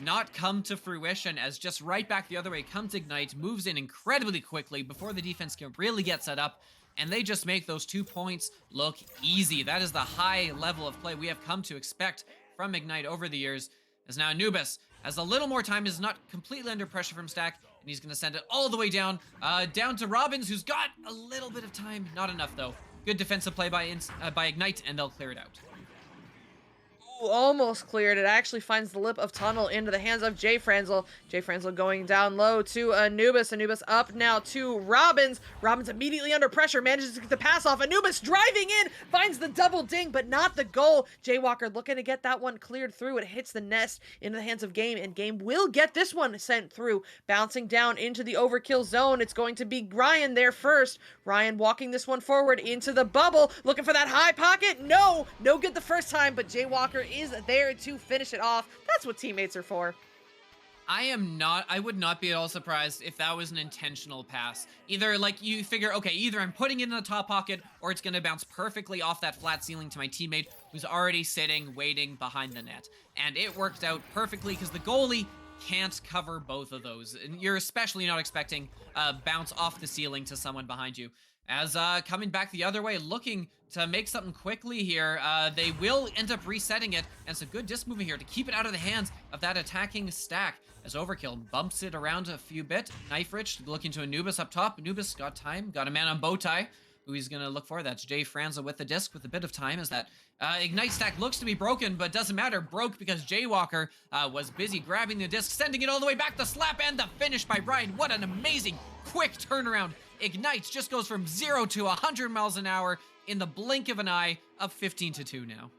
not come to fruition, as just right back the other way comes Ignite, moves in incredibly quickly before the defense can really get set up, and they just make those 2 points look easy. That is the high level of play we have come to expect from Ignite over the years, as now Anubis has a little more time, is not completely under pressure from Stack, and he's going to send it all the way down, down to Robbins, who's got a little bit of time. Not enough, though. Good defensive play by Ignite, and they'll clear it out. Almost cleared. It actually finds the lip of tunnel into the hands of J Franzel. J Franzel going down low to Anubis. Anubis up now to Robbins. Robbins immediately under pressure, manages to get the pass off. Anubis driving in, finds the double ding, but not the goal. Jaywalker looking to get that one cleared through. It hits the nest into the hands of Game, and Game will get this one sent through. Bouncing down into the Overkill zone. It's going to be Ryan there first. Ryan walking this one forward into the bubble, looking for that high pocket. No good the first time, but Jaywalker is there to finish it off. That's what teammates are for. I would not be at all surprised if that was an intentional pass. Either, like, you figure, okay, either I'm putting it in the top pocket, or it's going to bounce perfectly off that flat ceiling to my teammate who's already sitting, waiting behind the net. And it worked out perfectly because the goalie can't cover both of those. And you're especially not expecting a bounce off the ceiling to someone behind you. As coming back the other way, looking to make something quickly here, they will end up resetting it, and some good disc moving here to keep it out of the hands of that attacking stack, as Overkill bumps it around a few bit. Knife Rich looking to Anubis up top. Anubis got time, got a man on Bowtie, who he's gonna look for. That's Jay Franza with the disc with a bit of time, as that Ignite stack looks to be broken, but doesn't matter. Broke because Jaywalker was busy grabbing the disc, sending it all the way back. The slap and the finish by Brian. What an amazing quick turnaround. Ignite just goes from 0 to 100 miles an hour in the blink of an eye, up 15-2 now.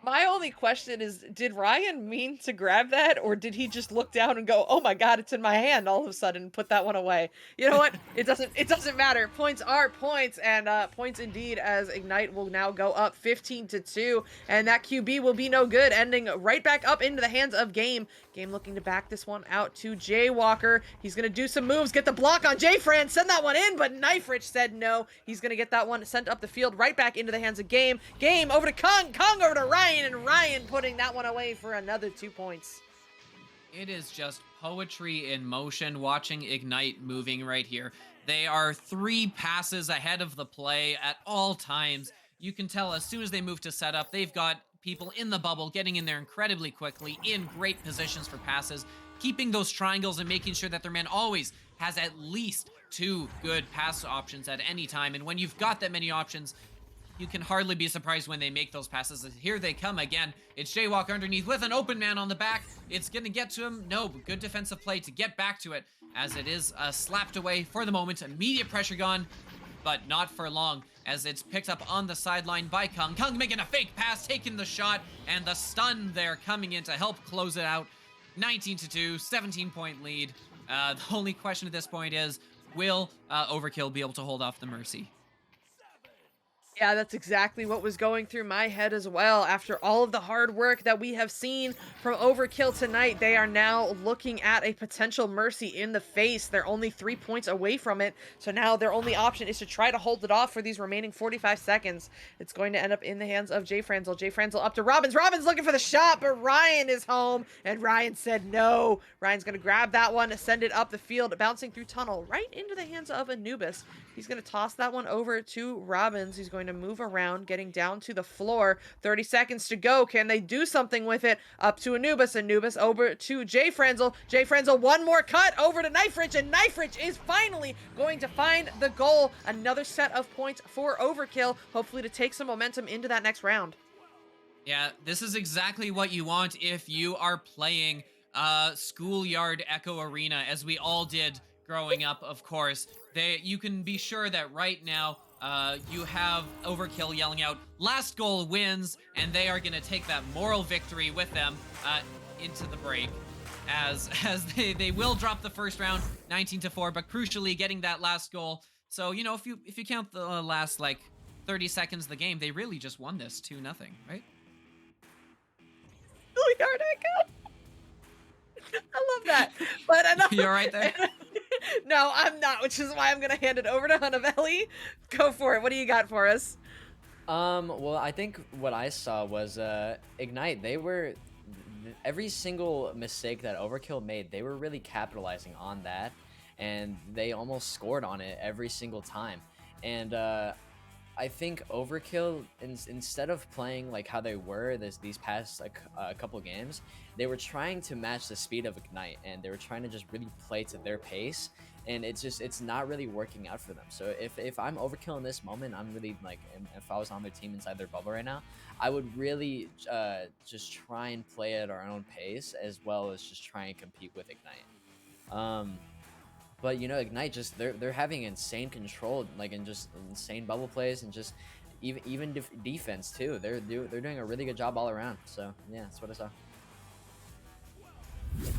My only question is, did Ryan mean to grab that, or did he just look down and go, "Oh my god, it's in my hand," all of a sudden, and put that one away? You know what? It doesn't matter. Points are points, and points indeed, as Ignite will now go up 15-2, and that QB will be no good, ending right back up into the hands of Game. Game looking to back this one out to Jaywalker. He's gonna do some moves, get the block on Jfran, send that one in, but Knife Rich said no. He's gonna get that one sent up the field, right back into the hands of Game. Game over to Kung, Kung over to Ryan, and Ryan putting that one away for another 2 points. It is just poetry in motion watching Ignite moving right here. They are 3 passes ahead of the play at all times. You can tell as soon as they move to setup, they've got people in the bubble getting in there incredibly quickly, in great positions for passes, keeping those triangles and making sure that their man always has at least 2 good pass options at any time. And when you've got that many options, you can hardly be surprised when they make those passes. Here they come again. It's Jaywalker underneath with an open man on the back. It's going to get to him. No, but good defensive play to get back to it, as it is slapped away for the moment. Immediate pressure gone, but not for long, as it's picked up on the sideline by Kung. Kung making a fake pass, taking the shot, and the stun there coming in to help close it out. 19-2, 17-point lead. The only question at this point is, will Overkill be able to hold off the Mercy? Yeah, that's exactly what was going through my head as well. After all of the hard work that we have seen from Overkill tonight, they are now looking at a potential Mercy in the face. They're only 3 points away from it, so now their only option is to try to hold it off for these remaining 45 seconds. It's going to end up in the hands of Jay Franzel. Jay Franzel up to Robbins. Robbins looking for the shot, but Ryan is home, and Ryan said no. Ryan's going to grab that one, send it up the field, bouncing through tunnel, right into the hands of Anubis. He's going to toss that one over to Robbins. He's going to move around, getting down to the floor. 30 seconds to go. Can they do something with it? Up to Anubis. Anubis over to Jay Franzel. Jay Franzel, one more cut over to Knife Rich, and Knife Rich is finally going to find the goal. Another set of points for Overkill, hopefully to take some momentum into that next round. Yeah, this is exactly what you want if you are playing Schoolyard Echo Arena, as we all did growing up, of course. You can be sure that right now you have Overkill yelling out, "Last goal wins," and they are going to take that moral victory with them into the break. As they will drop the first round 19-4, but crucially getting that last goal. So, you know, if you count the last like 30 seconds of the game, they really just won this 2-0, right? Schoolyard Echo. I love that. But enough. You all right there? No, I'm not, which is why I'm going to hand it over to Hunavelli. Go for it. What do you got for us? Well, I think what I saw was Ignite. They were every single mistake that Overkill made, they were really capitalizing on that, and they almost scored on it every single time. And I think Overkill, instead of playing like how they were these past like couple games, they were trying to match the speed of Ignite, and they were trying to just really play to their pace, and it's not really working out for them. So if I'm Overkill in this moment, I'm really like, if I was on their team inside their bubble right now, I would really just try and play at our own pace, as well as just try and compete with Ignite. But you know, Ignite just they're having insane control, like in just insane bubble plays, and just even defense too. They're doing a really good job all around. So yeah, that's what I saw.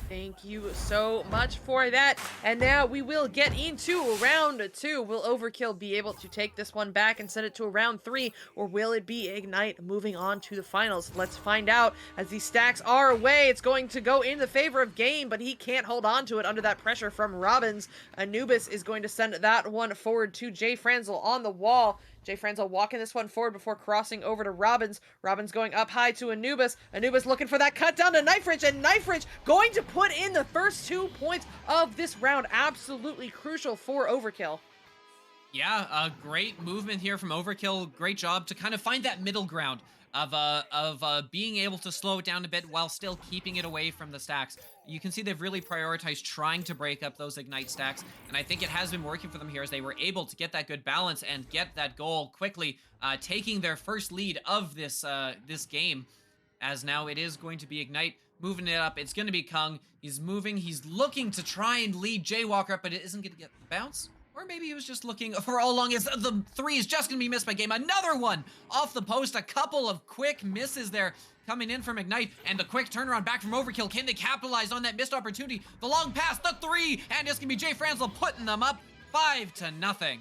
Thank you so much for that. And now we will get into round 2. Will Overkill be able to take this one back and send it to round 3, or will it be Ignite moving on to the finals? Let's find out. As these stacks are away, it's going to go in the favor of Game, but he can't hold on to it under that pressure from Robbins. Anubis is going to send that one forward to Jay Franzel on the wall. Jay Franzel walking this one forward before crossing over to Robbins. Robbins going up high to Anubis. Anubis looking for that cut down to Knife Rich, and Knife Rich going to put in the first 2 points of this round. Absolutely crucial for Overkill. Yeah, great movement here from Overkill. Great job to kind of find that middle ground of being able to slow it down a bit while still keeping it away from the stacks. You can see they've really prioritized trying to break up those Ignite stacks, and I think it has been working for them here, as they were able to get that good balance and get that goal quickly, taking their first lead of this this game, as now it is going to be Ignite moving it up. It's going to be Kung. He's moving. He's looking to try and lead Jaywalker up, but it isn't going to get the bounce. Or maybe he was just looking for all along as the three is just going to be missed by Game. Another one off the post. A couple of quick misses there coming in from Ignite. And the quick turnaround back from Overkill. Can they capitalize on that missed opportunity? The long pass, the three. And it's going to be Jay Franzel putting them up 5-0.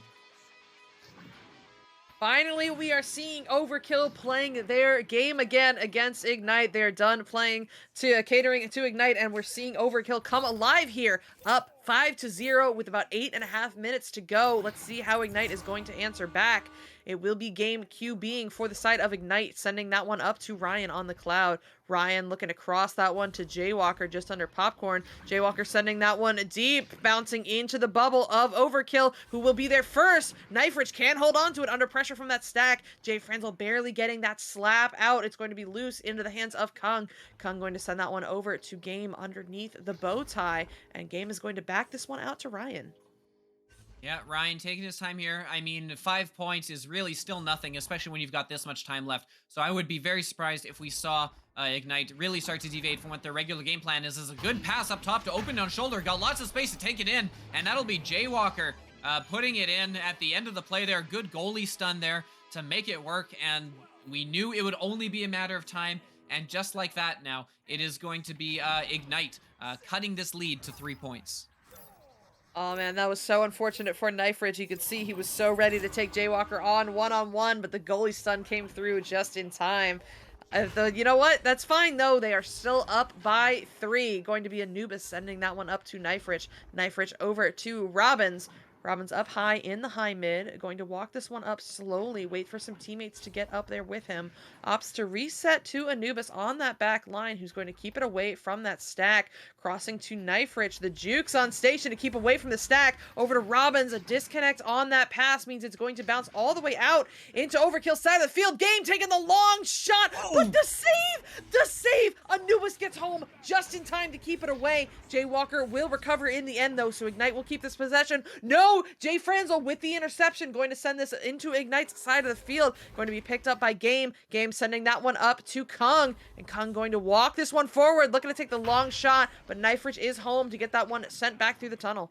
Finally, we are seeing Overkill playing their game again against Ignite. They're done playing to catering to Ignite, and we're seeing Overkill come alive here, up 5-0 with about 8.5 minutes to go. Let's see how Ignite is going to answer back. It will be game QBing for the side of Ignite, sending that one up to Ryan on the cloud. Ryan looking to cross that one to Jaywalker just under Popcorn. Jaywalker sending that one deep, bouncing into the bubble of Overkill, who will be there first. Knife Rich can't hold on to it under pressure from that stack. Jay Franzel barely getting that slap out. It's going to be loose into the hands of Kung. Kung going to send that one over to Game underneath the bow tie, and Game is going to back this one out to Ryan. Yeah, Ryan taking his time here. I mean, 5 points is really still nothing, especially when you've got this much time left. So I would be very surprised if we saw Ignite really start to deviate from what their regular game plan is. Is a good pass up top to open down shoulder. Got lots of space to take it in, and that'll be Jaywalker putting it in at the end of the play there. Good goalie stun there to make it work, and we knew it would only be a matter of time. And just like that now, it is going to be Ignite cutting this lead to 3 points. Oh man, that was so unfortunate for Knife Ridge. You could see he was so ready to take Jaywalker on one-on-one, but the goalie stun came through just in time. You know what? That's fine though. They are still up by 3. Going to be Anubis sending that one up to Knife Rich. Knife Rich over to Robbins. Robbins up high in the high mid, going to walk this one up slowly, wait for some teammates to get up there with him. Opts to reset to Anubis on that back line, who's going to keep it away from that stack. Crossing to Knife Rich, the jukes on station to keep away from the stack. Over to Robbins, a disconnect on that pass means it's going to bounce all the way out into Overkill side of the field. Game taking the long shot, but the save! Anubis gets home just in time to keep it away. Jaywalker will recover in the end though, so Ignite will keep this possession. No! Jay Franzel with the interception, going to send this into Ignite's side of the field. Going to be picked up by Game. Game sending that one up to Kung. And Kung going to walk this one forward, looking to take the long shot. But Knife Rich is home to get that one sent back through the tunnel.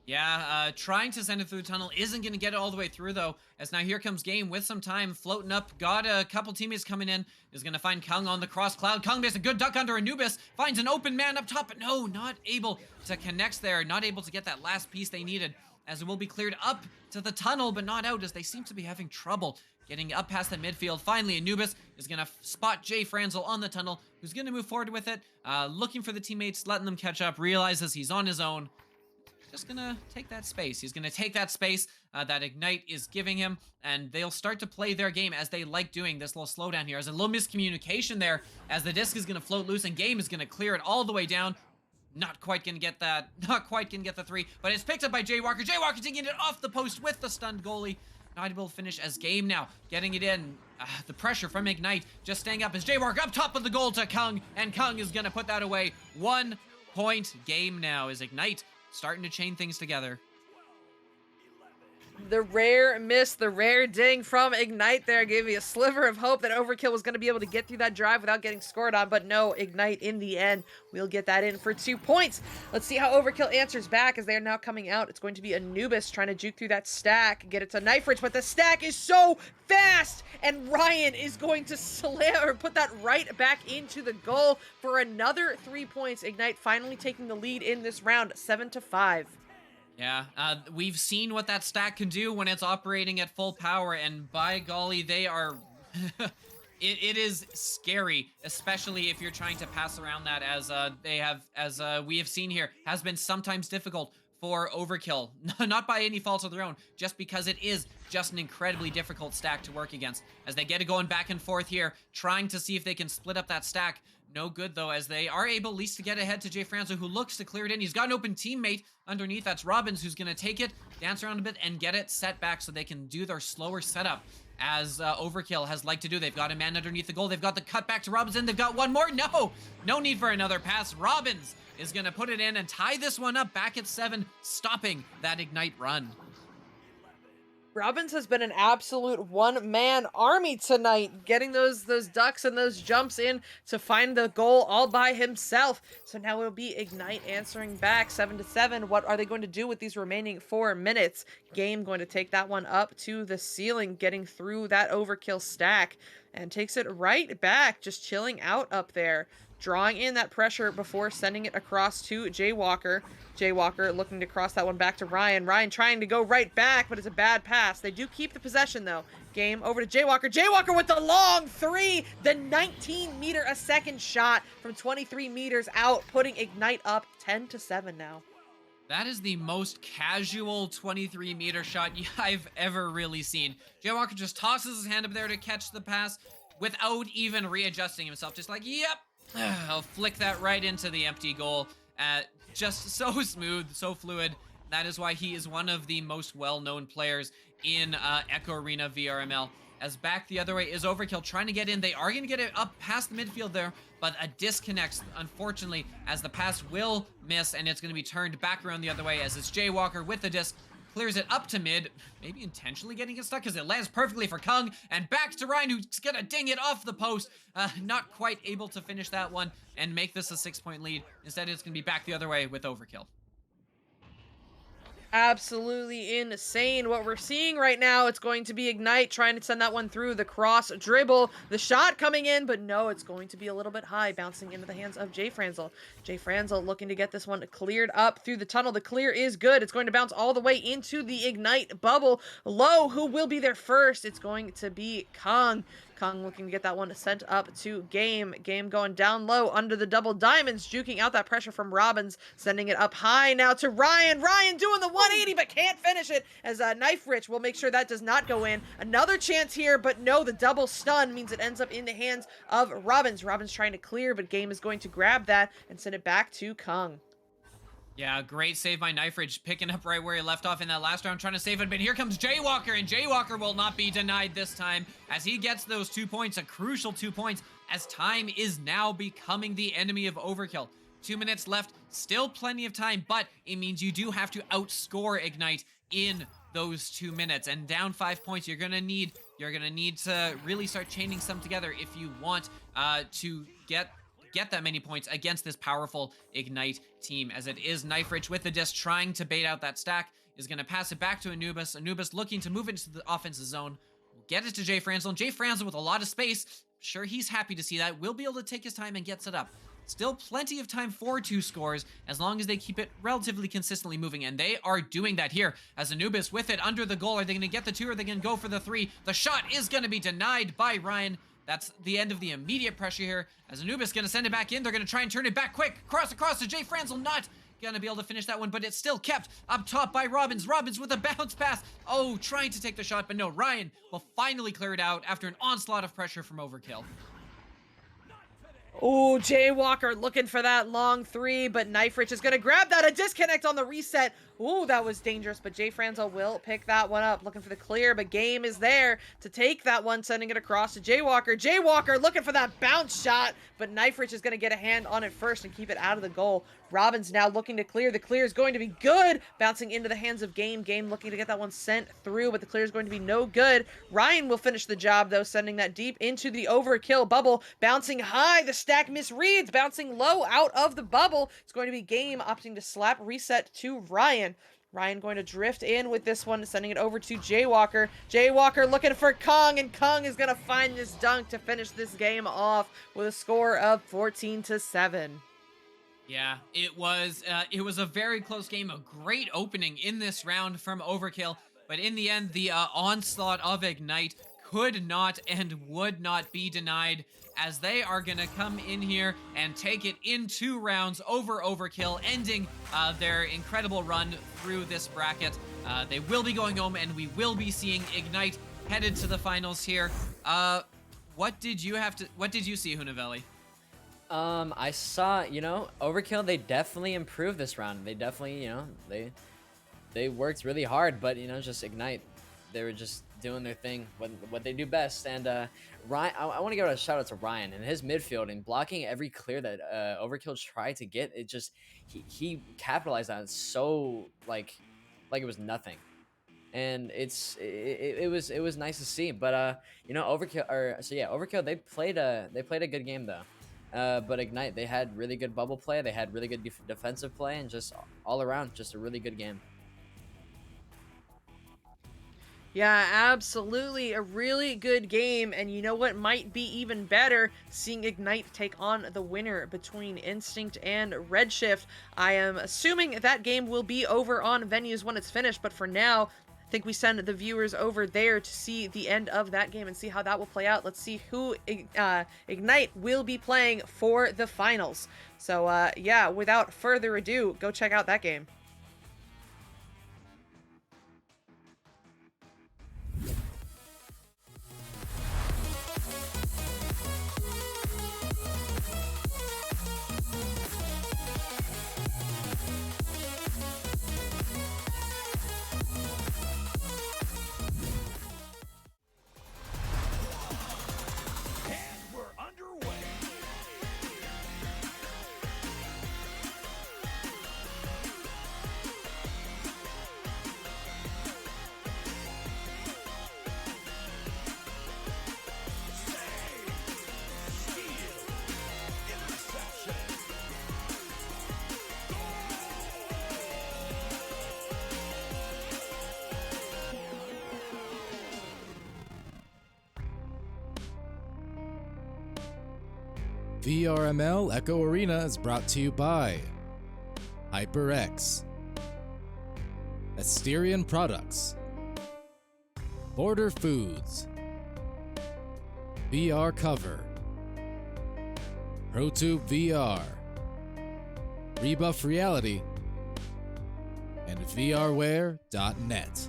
Yeah, trying to send it through the tunnel isn't going to get it all the way through, though, as now here comes Game with some time, floating up, got a couple teammates coming in, is going to find Kung on the cross cloud. Kung makes a good duck under Anubis, finds an open man up top, but no, not able to connect there, not able to get that last piece they needed, as it will be cleared up to the tunnel, but not out, as they seem to be having trouble getting up past the midfield. Finally, Anubis is going to spot Jay Franzel on the tunnel, who's going to move forward with it, looking for the teammates, letting them catch up, realizes he's on his own. Just gonna take that space. He's gonna take that space that Ignite is giving him, and they'll start to play their game as they like doing. This little slowdown here. There's a little miscommunication there as the disc is gonna float loose and Game is gonna clear it all the way down. Not quite gonna get that. Not quite gonna get the 3, but it's picked up by Jaywalker. Jaywalker taking it off the post with the stunned goalie. Not able to finish as Game now getting it in. The pressure from Ignite just staying up as Jaywalker up top of the goal to Kung, and Kung is gonna put that away. 1 point game now as Ignite starting to chain things together. The rare miss, the rare ding from Ignite there gave me a sliver of hope that Overkill was going to be able to get through that drive without getting scored on, but no, Ignite in the end will get that in for 2 points. Let's see how Overkill answers back as they are now coming out. It's going to be Anubis trying to juke through that stack, get it to Knife Rich, but the stack is so fast, and Ryan is going to slam or put that right back into the goal for another 3 points. Ignite finally taking the lead in this round, 7-5. Yeah, we've seen what that stack can do when it's operating at full power, and by golly, they are... it is scary, especially if you're trying to pass around that, as we have seen here, has been sometimes difficult for Overkill. Not by any fault of their own, just because it is just an incredibly difficult stack to work against. As they get it going back and forth here, trying to see if they can split up that stack. No good, though, as they are able at least to get ahead to Jay Franzo, who looks to clear it in. He's got an open teammate underneath. That's Robbins, who's going to take it, dance around a bit, and get it set back so they can do their slower setup, as Overkill has liked to do. They've got a man underneath the goal. They've got the cut back to Robbins, and they've got one more. No need for another pass. Robbins is going to put it in and tie this one up back at 7, stopping that Ignite run. Robbins has been an absolute one-man army tonight, getting those ducks and those jumps in to find the goal all by himself. So now it'll be Ignite answering back 7-7. What are they going to do with these remaining 4 minutes? Game going to take that one up to the ceiling, getting through that overkill stack, and takes it right back, just chilling out up there, drawing in that pressure before sending it across to Jaywalker. Jaywalker looking to cross that one back to Ryan. Ryan trying to go right back, but it's a bad pass. They do keep the possession, though. Game over to Jaywalker. Jaywalker with the long three. The 19-meter-a-second shot from 23 meters out, putting Ignite up 10-7 now. That is the most casual 23-meter shot I've ever really seen. Jaywalker just tosses his hand up there to catch the pass without even readjusting himself. Just like, yep, I'll flick that right into the empty goal. Just so smooth, so fluid. That is why he is one of the most well-known players in Echo Arena VRML. As back the other way is Overkill trying to get in. They are going to get it up past the midfield there, but a disconnect, unfortunately, as the pass will miss, and it's going to be turned back around the other way as it's Jaywalker with the disc. Clears it up to mid, maybe intentionally getting it stuck because it lands perfectly for Kung, and back to Ryan, who's gonna ding it off the post. Not quite able to finish that one and make this a 6-point lead. Instead, it's gonna be back the other way with Overkill. Absolutely insane what we're seeing right now. It's going to be Ignite trying to send that one through the cross dribble. The shot coming in, but no, it's going to be a little bit high, bouncing into the hands of Jay Franzel. Jay Franzel looking to get this one cleared up through the tunnel. The clear is good. It's going to bounce all the way into the Ignite bubble. Low, who will be there first? It's going to be Kong. Kong looking to get that one sent up to Game. Game going down low under the double diamonds, juking out that pressure from Robbins, sending it up high now to Ryan. Ryan doing the 180, but can't finish it as Knife Rich will make sure that does not go in. Another chance here, but no, the double stun means it ends up in the hands of Robbins. Robbins trying to clear, but Game is going to grab that and send it back to Kong. Yeah, great save by Knife Ridge, picking up right where he left off in that last round, trying to save it, but here comes Jaywalker, and Jaywalker will not be denied this time as he gets those 2 points, a crucial 2 points, as time is now becoming the enemy of Overkill. 2 minutes left, still plenty of time, but it means you do have to outscore Ignite in those 2 minutes, and down 5 points, you're gonna need to really start chaining some together if you want to get that many points against this powerful Ignite team, as it is Knife Rich with the disc trying to bait out that stack, is going to pass it back to Anubis. Anubis looking to move into the offensive zone, will get it to Jay Franzel, and Jay Franzel with a lot of space, sure, he's happy to see that, will be able to take his time and gets it up. Still plenty of time for 2 scores, as long as they keep it relatively consistently moving, and they are doing that here, as Anubis with it under the goal. Are they going to get the 2, or are they going to go for the 3? The shot is going to be denied by Ryan. That's the end of the immediate pressure here, as Anubis going to send it back in. They're going to try and turn it back quick. Across to Jay Franzel, not going to be able to finish that one, but it's still kept up top by Robbins. Robbins with a bounce pass. Oh, trying to take the shot, but no, Ryan will finally clear it out after an onslaught of pressure from Overkill. Oh, Jaywalker looking for that long 3, but Knife Rich is going to grab that. A disconnect on the reset. Ooh, that was dangerous, but Jay Franzel will pick that one up. Looking for the clear, but Game is there to take that one, sending it across to Jaywalker. Jaywalker looking for that bounce shot, but Knife Rich is going to get a hand on it first and keep it out of the goal. Robbins now looking to clear. The clear is going to be good, bouncing into the hands of Game. Game looking to get that one sent through, but the clear is going to be no good. Ryan will finish the job, though, sending that deep into the Overkill bubble. Bouncing high, the stack misreads, bouncing low out of the bubble. It's going to be Game opting to slap reset to Ryan. Ryan going to drift in with this one, sending it over to Jaywalker. Jaywalker looking for Kong, and Kong is going to find this dunk to finish this game off with a score of 14-7. Yeah, it was a very close game, a great opening in this round from Overkill, but in the end, the onslaught of Ignite could not and would not be denied, as they are gonna come in here and take it in 2 rounds over Overkill, ending their incredible run through this bracket. They will be going home, and we will be seeing Ignite headed to the finals here. What did you see, Hunavelli? I saw, Overkill, they definitely improved this round. They definitely, they worked really hard, but, just Ignite, they were just doing their thing, what they do best. And Ryan, I want to give a shout out to Ryan and his midfield and blocking every clear that Overkill tried to get. It just he capitalized on it so like it was nothing. and it was nice to see. But Overkill, Overkill, they played a good game though. But Ignite, they had really good bubble play, they had really good defensive play, and just all around just a really good game. Yeah, absolutely. A really good game. And you know what might be even better? Seeing Ignite take on the winner between Instinct and Redshift. I am assuming that game will be over on venues when it's finished. But for now, I think we send the viewers over there to see the end of that game and see how that will play out. Let's see who Ignite will be playing for the finals. So, yeah, without further ado, go check out that game. VRML Echo Arena is brought to you by HyperX, Asterion Products, Border Foods, VR Cover, ProTube VR, Rebuff Reality, and VRware.net.